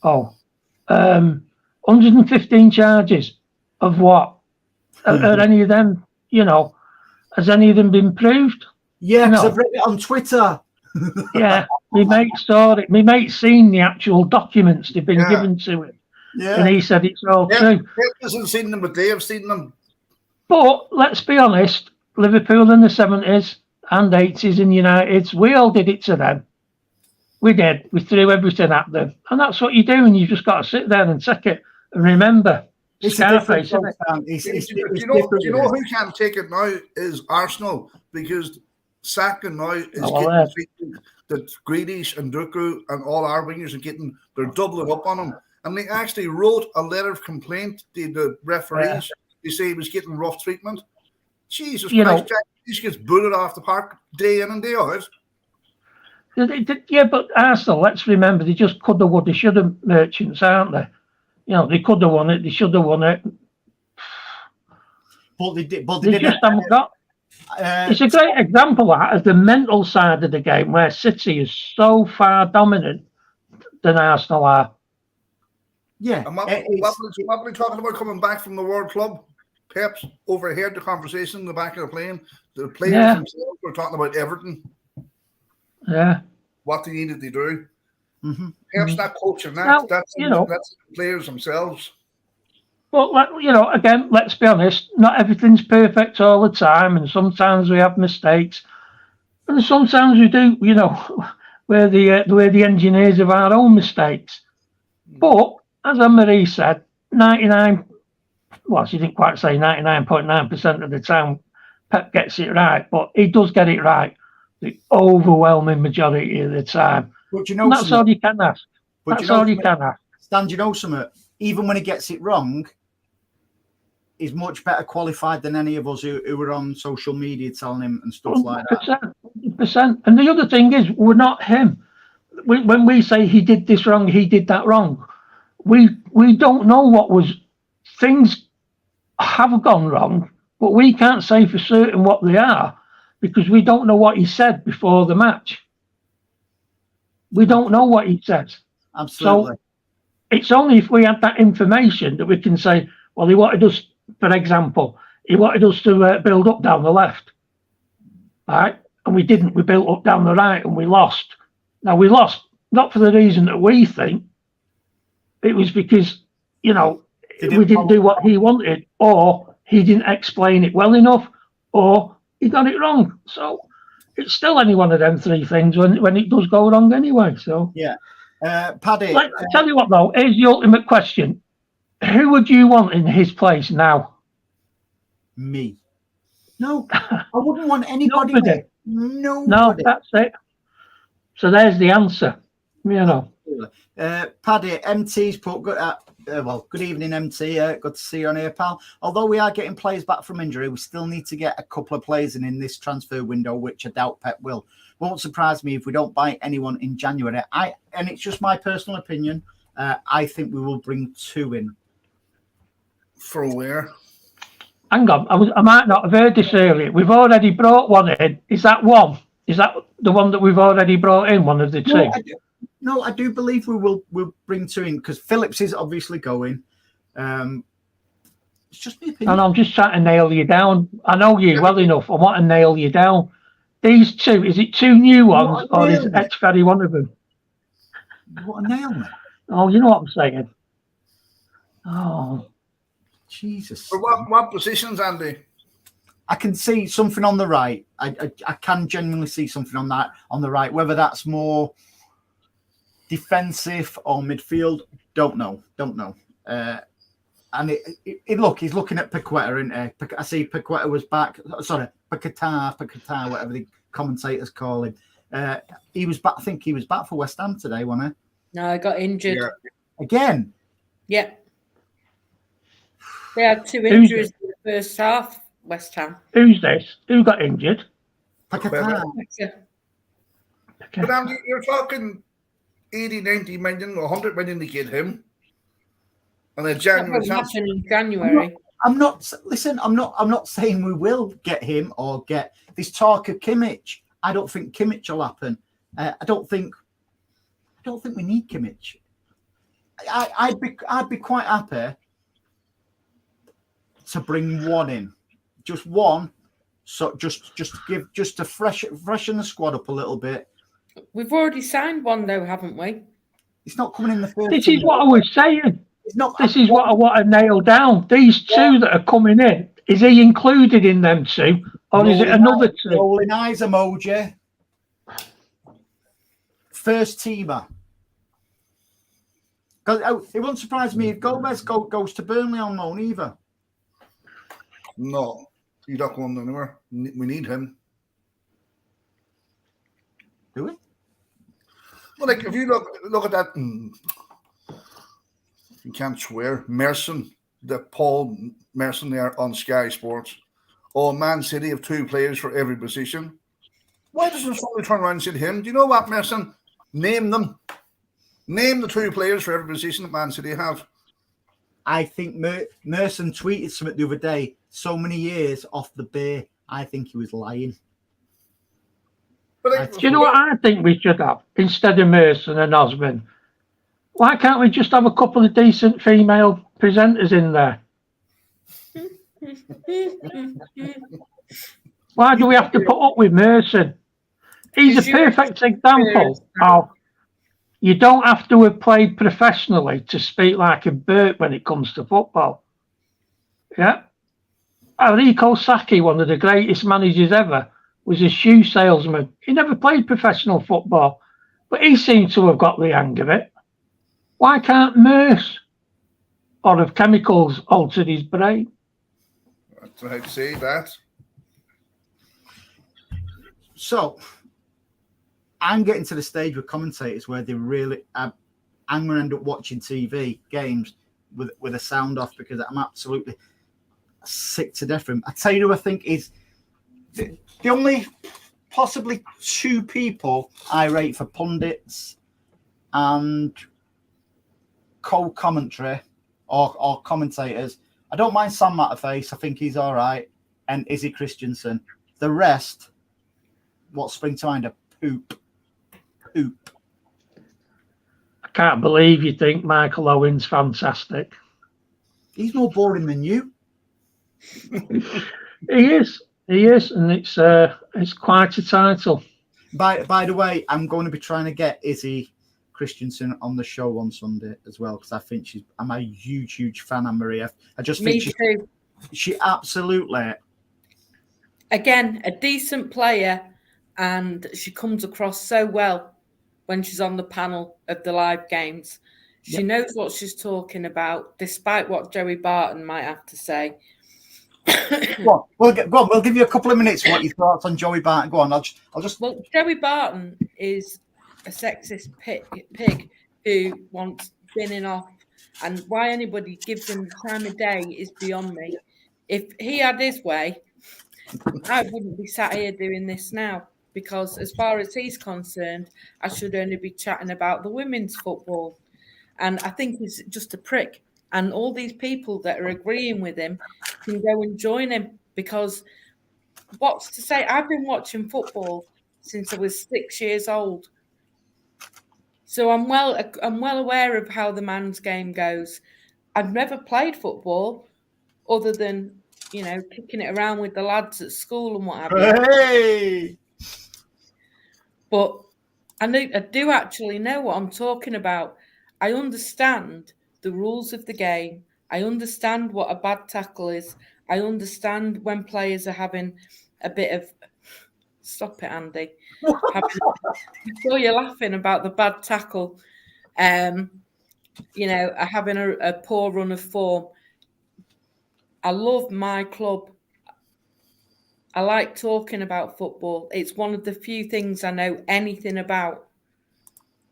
115 charges of what? Are any of them, has any of them been proved? Yeah, because I've read it on Twitter. Yeah, my mate saw it. My mate's seen the actual documents they've been given to him. Yeah. And he said it's all true. He hasn't seen them, but they have seen them. But let's be honest, Liverpool in the 70s and 80s and Uniteds, we all did it to them. We did. We threw everything at them. And that's what you do, and you've just got to sit there and take it. And remember, it's Scarface, isn't it? You know who can't take it now is Arsenal, because Saka now is getting that Grealish and Duku and all our wingers they're doubling up on him. And they actually wrote a letter of complaint to the referees. They say he was getting rough treatment. Jesus Christ, Jack, he just gets booted off the park day in and day out. Yeah, but Arsenal, let's remember, they just could have, they should have merchants, aren't they? They could have won it, they should have won it. But they just haven't got. It's a great example of the mental side of the game where City is so far dominant than Arsenal are. Yeah. And what were we talking about coming back from the World Club? Pep's overheard the conversation in the back of the plane. The players themselves were talking about Everton. Yeah. What they needed to do. Mm-hmm. Pep's not coaching that. Now, that's the players themselves. Well, again, let's be honest. Not everything's perfect all the time, and sometimes we have mistakes, and sometimes we do. We're the engineers of our own mistakes. But as Anne-Marie said, 99. Well, she didn't quite say 99.9% of the time, Pep gets it right, but he does get it right the overwhelming majority of the time. But that's all you can ask. That's all you can ask. Stan, do you know something? Even when he gets it wrong, he's much better qualified than any of us who were on social media telling him and stuff 100%, like that. 100%. And the other thing is, we're not him. When we say he did this wrong, he did that wrong, we don't know what was. Things have gone wrong, but we can't say for certain what they are because we don't know what he said before the match. We don't know what he said. Absolutely. So it's only if we had that information that we can say, well, he wanted us, for example, he wanted us to build up down the left, right? And we didn't. We built up down the right and we lost. Now, we lost not for the reason that we think. It was because, we didn't do what he wanted, or he didn't explain it well enough, or he got it wrong. So it's still any one of them three things when it does go wrong anyway. So yeah. Paddy. Tell you what, though, here's the ultimate question. Who would you want in his place now? Me. No, I wouldn't want anybody. Nobody. No, that's it. So there's the answer. Paddy, MT's put good. Good evening, MT. Good to see you on here, pal. Although we are getting players back from injury, we still need to get a couple of players in this transfer window, which I doubt Pep will. Won't surprise me if we don't buy anyone in January. And it's just my personal opinion. I think we will bring 2 in. For where? Hang on, I might not have heard this earlier. We've already brought one in. Is that one? Is that the one that we've already brought in? One of the 2? No, I do believe we'll bring 2 in because Phillips is obviously going. It's just my opinion. And I'm just trying to nail you down. I know you well enough. I want to nail you down. These 2, is it 2 new ones or is Etihad one of them? You want to nail me? Oh, you know what I'm saying. Oh, Jesus. For what positions, Andy? I can see something on the right. I can genuinely see something on the right. Whether that's more defensive or midfield, don't know. And he's looking at Paqueta, isn't he? I see Paqueta was back. Sorry, Paqueta, whatever the commentators call him. He was back. I think he was back for West Ham today, wasn't he? No, I got injured. Yeah. Again? Yeah. They had 2 injuries in the first half, West Ham. Who's this? Who got injured? Paqueta. But Andy, you're talking 80, 90 million, 100 million to get him. And then January. In January. I'm not saying we will get him or get this talk of Kimmich. I don't think Kimmich will happen. I don't think we need Kimmich. I'd be quite happy to bring 1 in, just 1. So just to freshen the squad up a little bit. We've already signed 1 though, haven't we? It's not coming in the first. This is what I was saying. It's not. This is what I want to nail down. These 2 that are coming in, is he included in them 2, or is it another 2? Rolling eyes emoji. First teamer. Because it won't surprise me if Gomez goes to Burnley on loan either. No, he's not going anywhere. We need him. Do we? Well, like if you look at that, you can't swear. Merson, the Paul Merson there on Sky Sports. Oh, Man City have 2 players for every position. Why doesn't somebody turn around and say to him, do you know what, Merson? Name them. Name the 2 players for every position that Man City have. I think Merson tweeted something the other day. So many years off the bay. I think he was lying. But do you know what I think we should have instead of Merson and Osman? Why can't we just have a couple of decent female presenters in there? Why do we have to put up with Merson? He's a perfect example of you don't have to have played professionally to speak like a bird when it comes to football. Yeah. Enrico Sacchi, one of the greatest managers ever, was a shoe salesman. He never played professional football, but he seemed to have got the hang of it. Why can't Merce, or have chemicals altered his brain? That's how to say that. So, I'm getting to the stage with commentators where they really, I'm going to end up watching TV games with a sound off because I'm absolutely sick to death of him. I tell you who I think is the only possibly 2 people I rate for pundits and co-commentary or commentators. I don't mind Sam Matterface. I think he's all right. And Izzy Christensen. The rest, what spring to mind, a poop. I can't believe you think Michael Owen's fantastic. He's more boring than you. He is, and it's quite a title. By the way, I'm going to be trying to get Izzy Christensen on the show on Sunday as well because I think I'm a huge fan of Marie. I just think she absolutely. Again, a decent player, and she comes across so well when she's on the panel of the live games. She knows what she's talking about, despite what Joey Barton might have to say. Go on. We'll give you a couple of minutes. What your thoughts on Joey Barton? Go on. I'll just. Well, Joey Barton is a sexist pig who wants binning off, and why anybody gives him the time of day is beyond me. If he had his way, I wouldn't be sat here doing this now, because as far as he's concerned, I should only be chatting about the women's football. And I think he's just a prick. And all these people that are agreeing with him can go and join him, because what's to say? I've been watching football since I was 6 years old. So I'm well aware of how the man's game goes. I've never played football other than, kicking it around with the lads at school and what have you. Hey! But I do actually know what I'm talking about. I understand the rules of the game. I understand what a bad tackle is. I understand when players are having a bit of... Stop it, Andy. I saw you laughing about the bad tackle. Having a poor run of form. I love my club. I like talking about football. It's one of the few things I know anything about.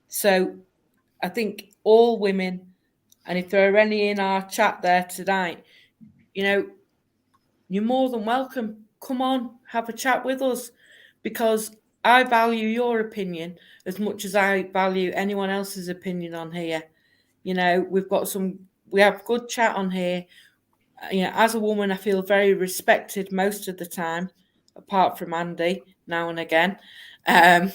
So I think all women, and if there are any in our chat there tonight, you're more than welcome. Come on, have a chat with us, because I value your opinion as much as I value anyone else's opinion on here. We have good chat on here. As a woman, I feel very respected most of the time, apart from Andy now and again. And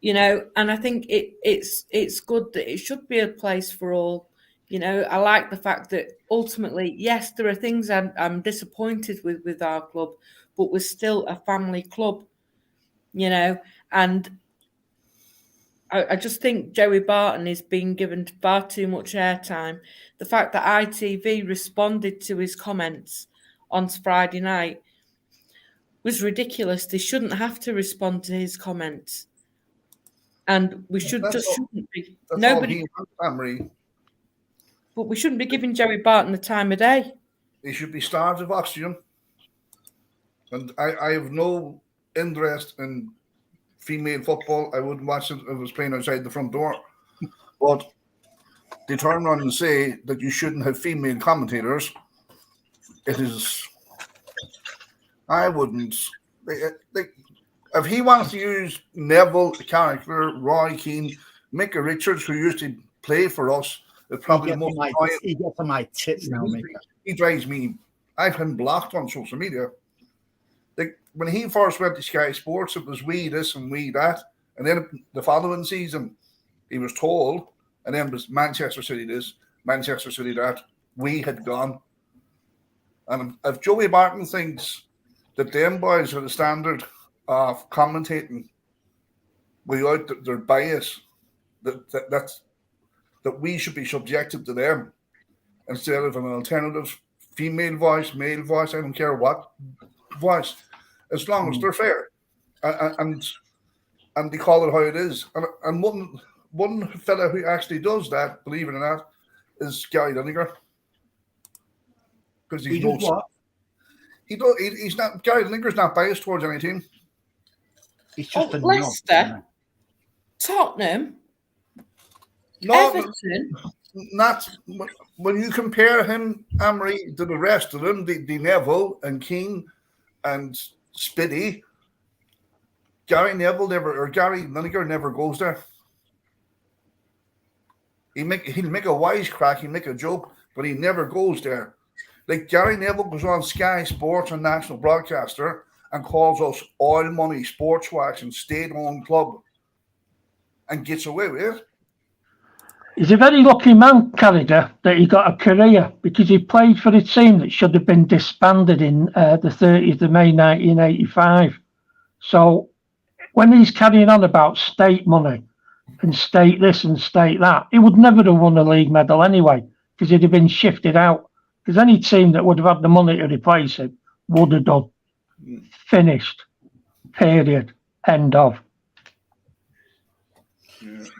I think it's good that it should be a place for all. I like the fact that ultimately, yes, there are things I'm disappointed with our club, but we're still a family club, and I just think Joey Barton is being given far too much airtime. The fact that ITV responded to his comments on Friday night was ridiculous. They shouldn't have to respond to his comments. And we shouldn't be. Nobody. But we shouldn't be giving Joey Barton the time of day. He should be starved of oxygen. And I have no interest in female football. I wouldn't watch it if it was playing outside the front door. But they turn around and say that you shouldn't have female commentators. It is... I wouldn't... if he wants to use Neville, the character, Roy Keane, Micah Richards, who used to play for us, it's probably the most annoying. He gets on my tits now, Micah. He drives me... I've been blocked on social media. When he first went to Sky Sports, it was we this and we that. And then the following season, he was told, and then it was Manchester City this, Manchester City that. We had gone. And if Joey Barton thinks that them boys are the standard of commentating without their bias, that we should be subjected to them instead of an alternative female voice, male voice, I don't care what voice, as long as they're fair and they call it how it is. And one fella who actually does that, believe it or not, is Gary Lineker. Because he's not. Gary Lineker's not biased towards any team. He's just Leicester, Tottenham, Everton. Not when you compare him, Amory, to the rest of them, the Neville and Keane and Spiddy. Gary Lineker never goes there. He'll make a wisecrack, he'll make a joke, but he never goes there. Like Gary Neville goes on Sky Sports and national broadcaster and calls us oil money, sports wax and state-owned club and gets away with it. He's a very lucky man, Carragher, that he got a career, because he played for a team that should have been disbanded in the 30th of May 1985. So when he's carrying on about state money and state this and state that, he would never have won a league medal anyway, because he'd have been shifted out. Because any team that would have had the money to replace him would have done. Finished. Period. End of.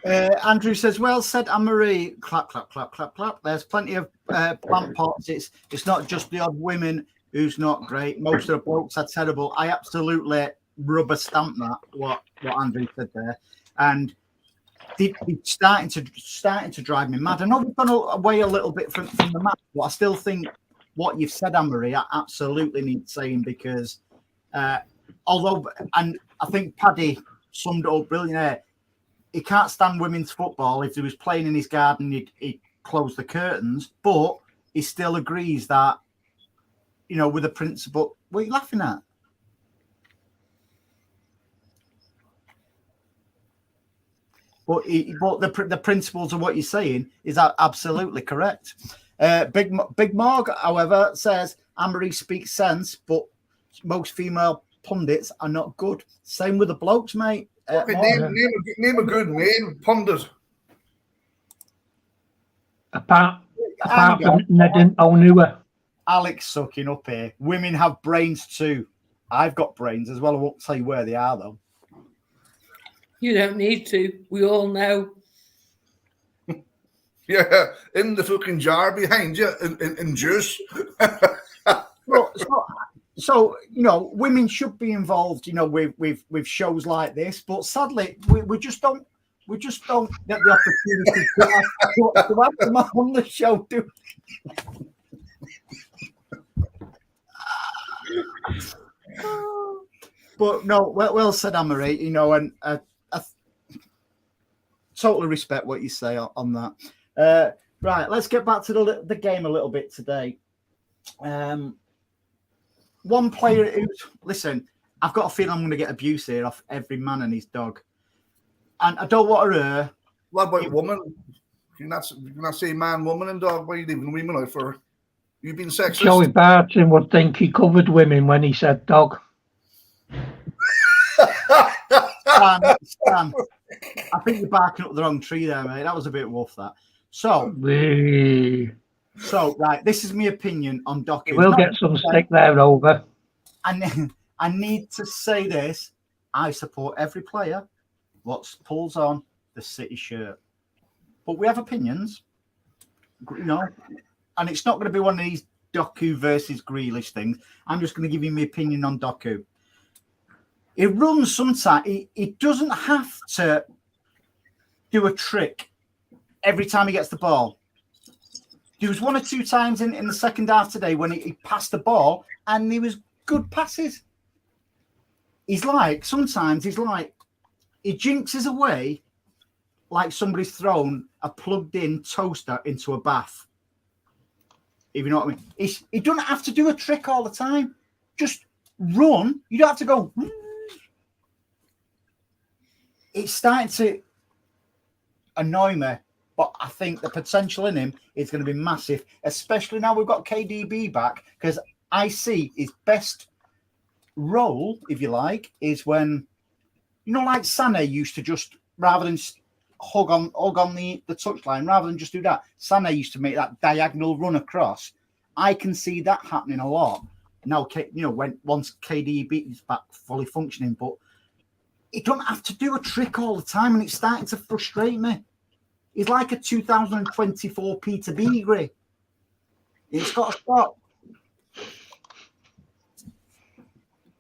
Andrew says, well said, Anne-Marie. Clap, clap, clap, clap, clap. There's plenty of plant pots. It's not just the odd women who's not great. Most of the blokes are terrible. I absolutely rubber stamp that, what Andrew said there. And it's starting to drive me mad. I know we've gone away a little bit from the map, but I still think what you've said, Anne-Marie, I absolutely need saying, because although, and I think Paddy summed it up brilliantly, he can't stand women's football. If he was playing in his garden, he'd close the curtains, but he still agrees that, you know, with the principle. What are you laughing at? But the principles of what you're saying is absolutely correct. Big Morg, however, says Anne-Marie speaks sense, but most female pundits are not good. Same with the blokes, mate. Okay, name a good male pundit. Apart from Ned O'Neill. Alex sucking up here. Women have brains too. I've got brains as well. I won't tell you where they are, though. You don't need to. We all know. Yeah, in the fucking jar behind you, in juice. So you know, women should be involved, you know, with shows like this. But sadly, we just don't get the opportunity to have them on the show, do But no, well said, Anne-Marie. You know, and I totally respect what you say on that. Right, let's get back to the game a little bit today. One player who's, listen, I've got a feeling I'm going to get abuse here off every man and his dog. And I don't want to What about woman? You're not saying man, woman, and dog. Why are you leaving women out for? You've been sexist. Joey Barton would think he covered women when he said dog. Stan, I think you're barking up the wrong tree there, mate. That was a bit rough, that. So, right, this is my opinion on Doku. You will get some stick there, over. And I need to say this. I support every player what pulls on the City shirt. But we have opinions, you know, and it's not going to be one of these Doku versus Grealish things. I'm just going to give you my opinion on Doku. It runs sometimes. He doesn't have to do a trick every time he gets the ball. There was one or two times in the second half today when he passed the ball and there was good passes. Sometimes he jinxes away like somebody's thrown a plugged-in toaster into a bath. If you know what I mean. He doesn't have to do a trick all the time. Just run. You don't have to go. It's starting to annoy me, but I think the potential in him is going to be massive, especially now we've got KDB back, because I see his best role, if you like, is when, you know, like Sané used to just, rather than hug on the touchline, rather than just do that, Sané used to make that diagonal run across. I can see that happening a lot. Now, you know, once KDB is back fully functioning, but he don't have to do a trick all the time, and it's starting to frustrate me. He's like a 2024 Peter Beagrie. It's got to stop.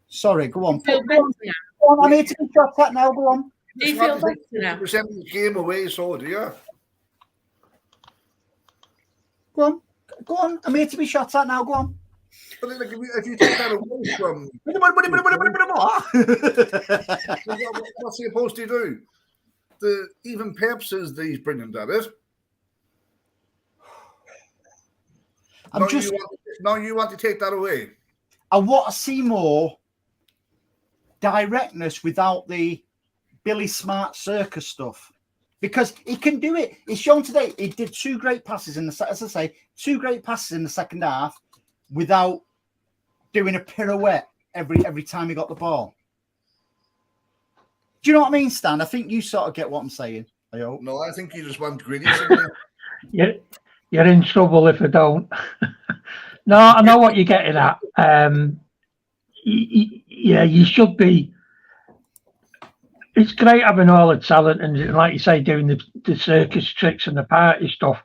Sorry, go on. Go on. I need to be shot at now. Go on. Do you feel better now? Percent of the game away, so do you? Go on. I'm here to be shot at now. Go on. But like, if you take that away from, what's he supposed to do? Even Pep says that he's brilliant at it. Now you want to take that away. I want to see more directness without the Billy Smart circus stuff, because he can do it. He's shown today. He did two great passes in the second half without doing a pirouette every time he got the ball. Do you know what I mean, Stan? I think you sort of get what I'm saying. I hope. No, I think you just want greedy. You're in trouble if I don't. No, I know what you're getting at. You should be it's great having all the talent and, like you say, doing the circus tricks and the party stuff,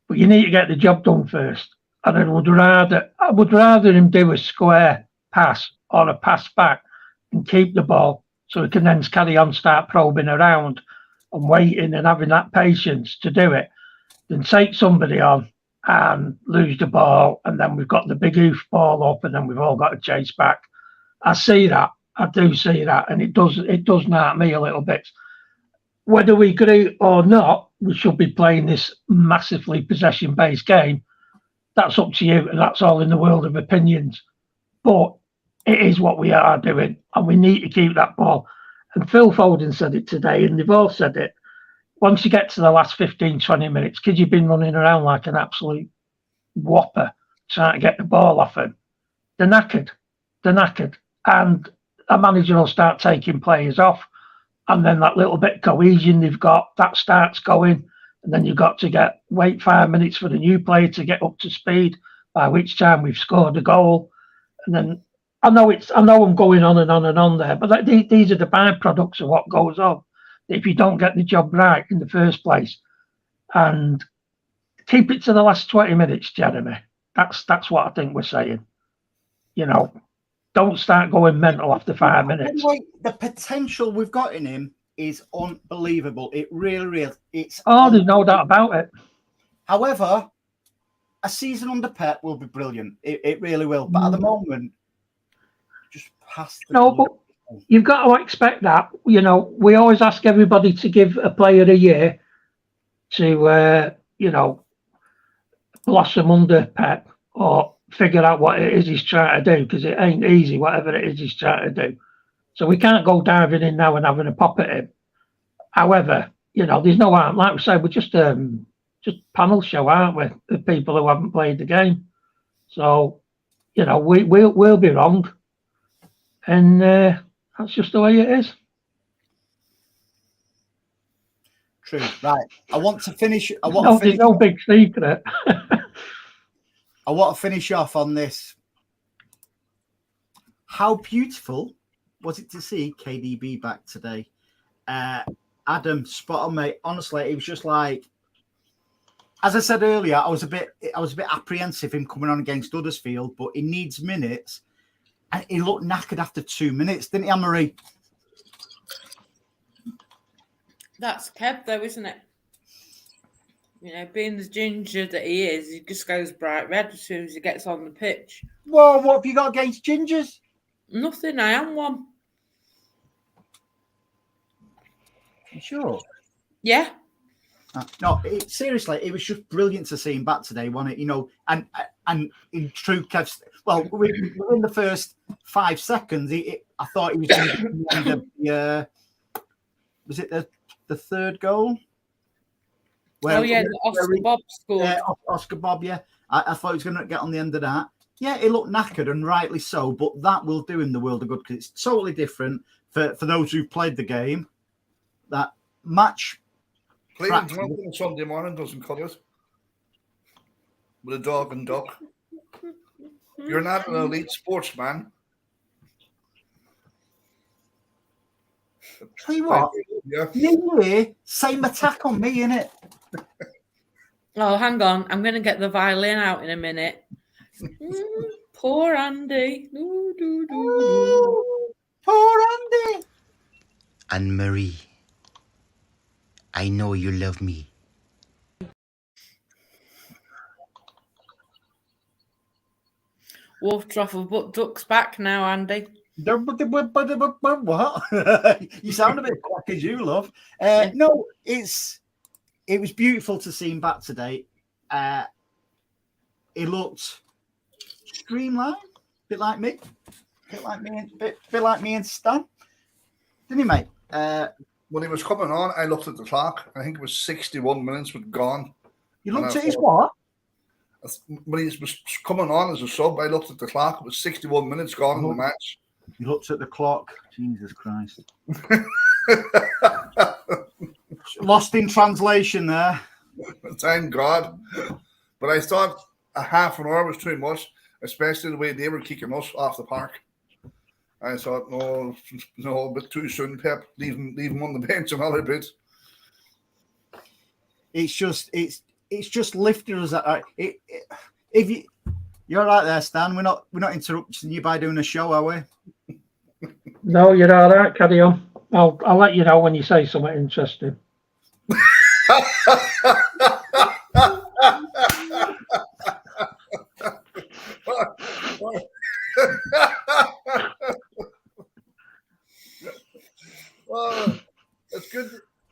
but you need to get the job done first. And I would rather him do a square pass or a pass back and keep the ball so he can then carry on, start probing around and waiting and having that patience to do it, than take somebody on and lose the ball, and then we've got the big oof ball up, and then we've all got to chase back. I see that. I do see that, and it does knock me a little bit. Whether we agree or not, we should be playing this massively possession-based game. That's up to you, and that's all in the world of opinions. But it is what we are doing, and we need to keep that ball. And Phil Foden said it today, and they've all said it. Once you get to the last 15, 20 minutes, because you've been running around like an absolute whopper trying to get the ball off him, they're knackered. And a manager will start taking players off, and then that little bit of cohesion they've got, that starts going, and then you've got to wait 5 minutes for the new player to get up to speed, by which time we've scored a goal. And then I know I'm going on and on and on there, but these are the byproducts of what goes on if you don't get the job right in the first place. And keep it to the last 20 minutes, Jeremy. That's what I think we're saying. You know, don't start going mental after 5 minutes. Anyway, the potential we've got in him is unbelievable. It really is. There's no doubt about it. However, a season under Pep will be brilliant. It really will. But at the moment, just pass the No, but you've got to expect that. You know, we always ask everybody to give a player a year to, blossom under Pep or figure out what it is he's trying to do, because it ain't easy, whatever it is he's trying to do. So we can't go diving in now and having a pop at him. However, there's no harm. Like we say, we're just panel show, aren't we, of people who haven't played the game. So, we'll be wrong. And that's just the way it is. True. Right. I want to finish. There's no big secret. I want to finish off on this. How beautiful was it to see KDB back today? Adam, spot on, mate. Honestly, it was just like, as I said earlier, I was a bit apprehensive him coming on against Huddersfield, but he needs minutes, and he looked knackered after 2 minutes, didn't he, Anne-Marie? That's Kev, though, isn't it? Being the ginger that he is, he just goes bright red as soon as he gets on the pitch. Whoa, what have you got against gingers? Nothing, I am one. You sure? Yeah. No, seriously, it was just brilliant to see him back today, wasn't it? And in true Kev's, well, within the first 5 seconds, I thought he was going to end the was it the third goal? The Oscar Bob scored. Yeah, Oscar Bob, yeah. I thought he was going to get on the end of that. Yeah, he looked knackered, and rightly so, but that will do him the world of good, because it's totally different for those who've played the game. That match. Playing drunk on Sunday morning doesn't cut it. With a dog and duck. You're not an elite sportsman. Tell you what, same attack on me, innit? Oh, hang on. I'm going to get the violin out in a minute. Poor Andy. Poor Andy. Anne-Marie, I know you love me. Wolf Truffle, but duck's back now, Andy. What? You sound a bit quack as you, love. No, it was beautiful to see him back today. He looked streamlined, bit like me and Stan, didn't he, mate? When he was coming on, I looked at the clock. I think it was 61 minutes was gone. You looked at his what? When he was coming on as a sub, I looked at the clock. It was 61 minutes gone in the match. You looked at the clock. Jesus Christ. Lost in translation there. Thank God. But I thought a half an hour was too much, especially the way they were kicking us off the park. I thought, no, a bit too soon, Pep. Leave him on the bench another bit. It's just lifted us. If you're right there, Stan, we're not interrupting you by doing a show, are we? No, you're all right. Carry on. I'll let you know when you say something interesting. Well, it's good.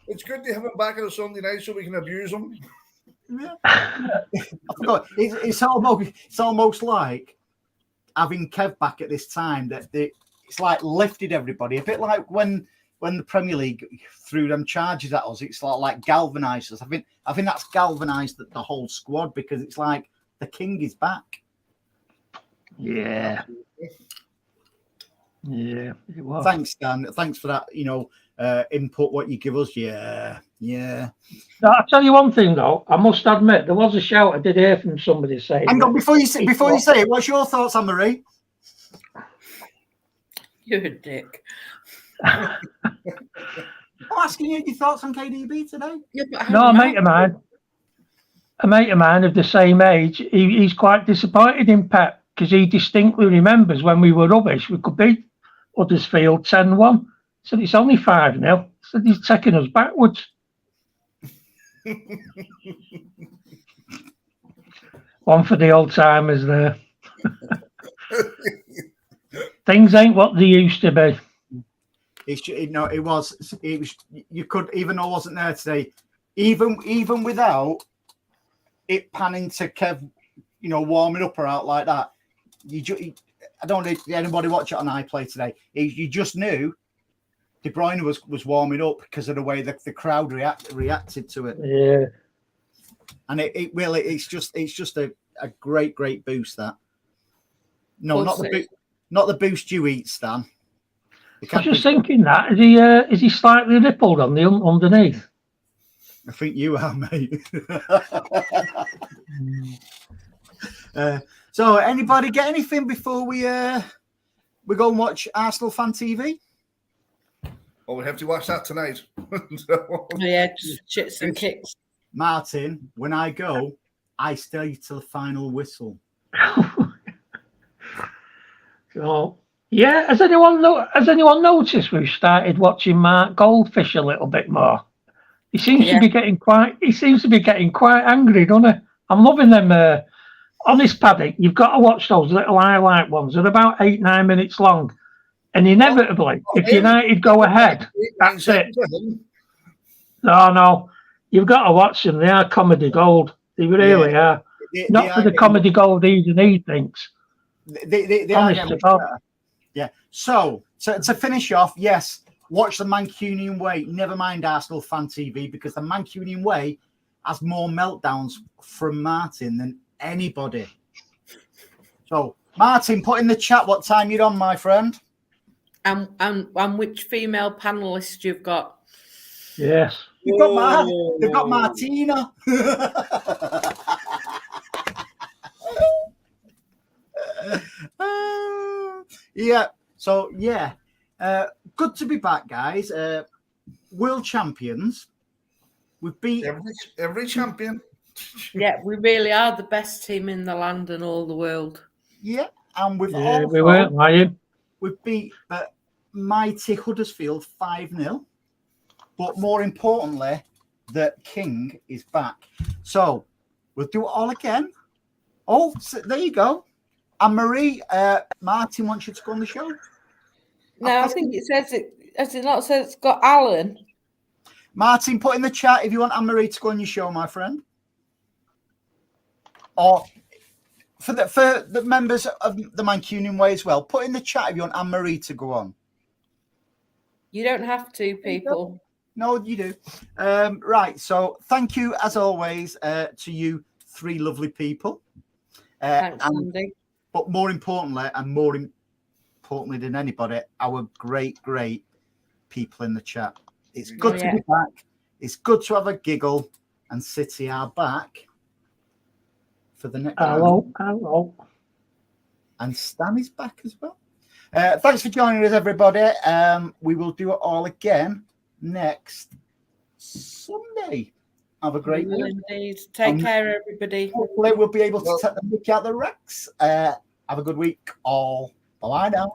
It's good to have him back on a Sunday night so we can abuse him. Yeah. I forgot. It's almost like having Kev back at this time. It's like lifted everybody a bit like when the Premier League threw them charges at us. It's like galvanised us. I think that's galvanised the whole squad because it's like the king is back. Yeah. Yeah, it was. Thanks, Dan. Thanks for that. Input. What you give us. Yeah. Now, I'll tell you one thing though. I must admit there was a shout I did hear from somebody saying. Hang on, before you say it, what's your thoughts, Anne-Marie? You're a dick. I'm asking you your thoughts on KDB today. Yeah, no, a mate of mine of the same age. He's quite disappointed in Pep because he distinctly remembers when we were rubbish, we could beat Huddersfield 10-1. Said it's only 5-0. Said he's taking us backwards. One for the old timers there. Things ain't what they used to be. It was. You could, even though I wasn't there today, even without it panning to Kev, warming up or out like that. I don't know if anybody watch it on iPlay today. You just knew De Bruyne was warming up because of the way the crowd reacted to it. Yeah, and it's just a great boost. That not the boost you eat, Stan. I was just thinking that is he slightly rippled on the underneath? I think you are, mate. So, anybody get anything before we go and watch Arsenal Fan TV? Oh, we have to watch that tonight. Yeah, just shits and kicks. Martin, when I go, I stay to the final whistle. So, yeah, has anyone noticed we've started watching Mark Goldfish a little bit more? He seems to be getting quite angry, doesn't he? I'm loving them. Honest, Paddy, you've got to watch those little highlight ones. They're about 8-9 minutes long. And inevitably, if United go ahead, that's it. No, you've got to watch them. They are comedy gold. They really are. Not for the comedy gold he thinks. They are getting better. Yeah. So to finish off, yes, watch the Mancunian Way. Never mind Arsenal Fan TV because the Mancunian Way has more meltdowns from Martin than anybody. So, Martin, put in the chat what time you're on, my friend. And which female panelist you've got. Yes. They've got Martina. Yeah. So, yeah. Good to be back, guys. World champions. We've beat every champion. Yeah, we really are the best team in the land and all the world. Yeah, and we weren't lying. We beat mighty Huddersfield 5-0. But more importantly, the King is back. So we'll do it all again. Oh, so there you go. And Marie, Martin wants you to go on the show. No, I think it says it. Has it not said it's got Alan? Martin, put in the chat if you want Anne-Marie to go on your show, my friend. Or for the members of the Mancunian Way as well, put in the chat if you want Anne-Marie to go on. You don't have to, people. No, you do. Right, so thank you, as always, to you three lovely people. Thanks, Andy. But more importantly than anybody, our great people in the chat. It's good to be back. It's good to have a giggle. And City are back for the next round. Hello. And Stan is back as well. Thanks for joining us, everybody. We will do it all again next Sunday. Have a great week. Indeed. Take care, everybody. Hopefully, we'll be able to take the mick out the Rex. Have a good week, all. Bye now.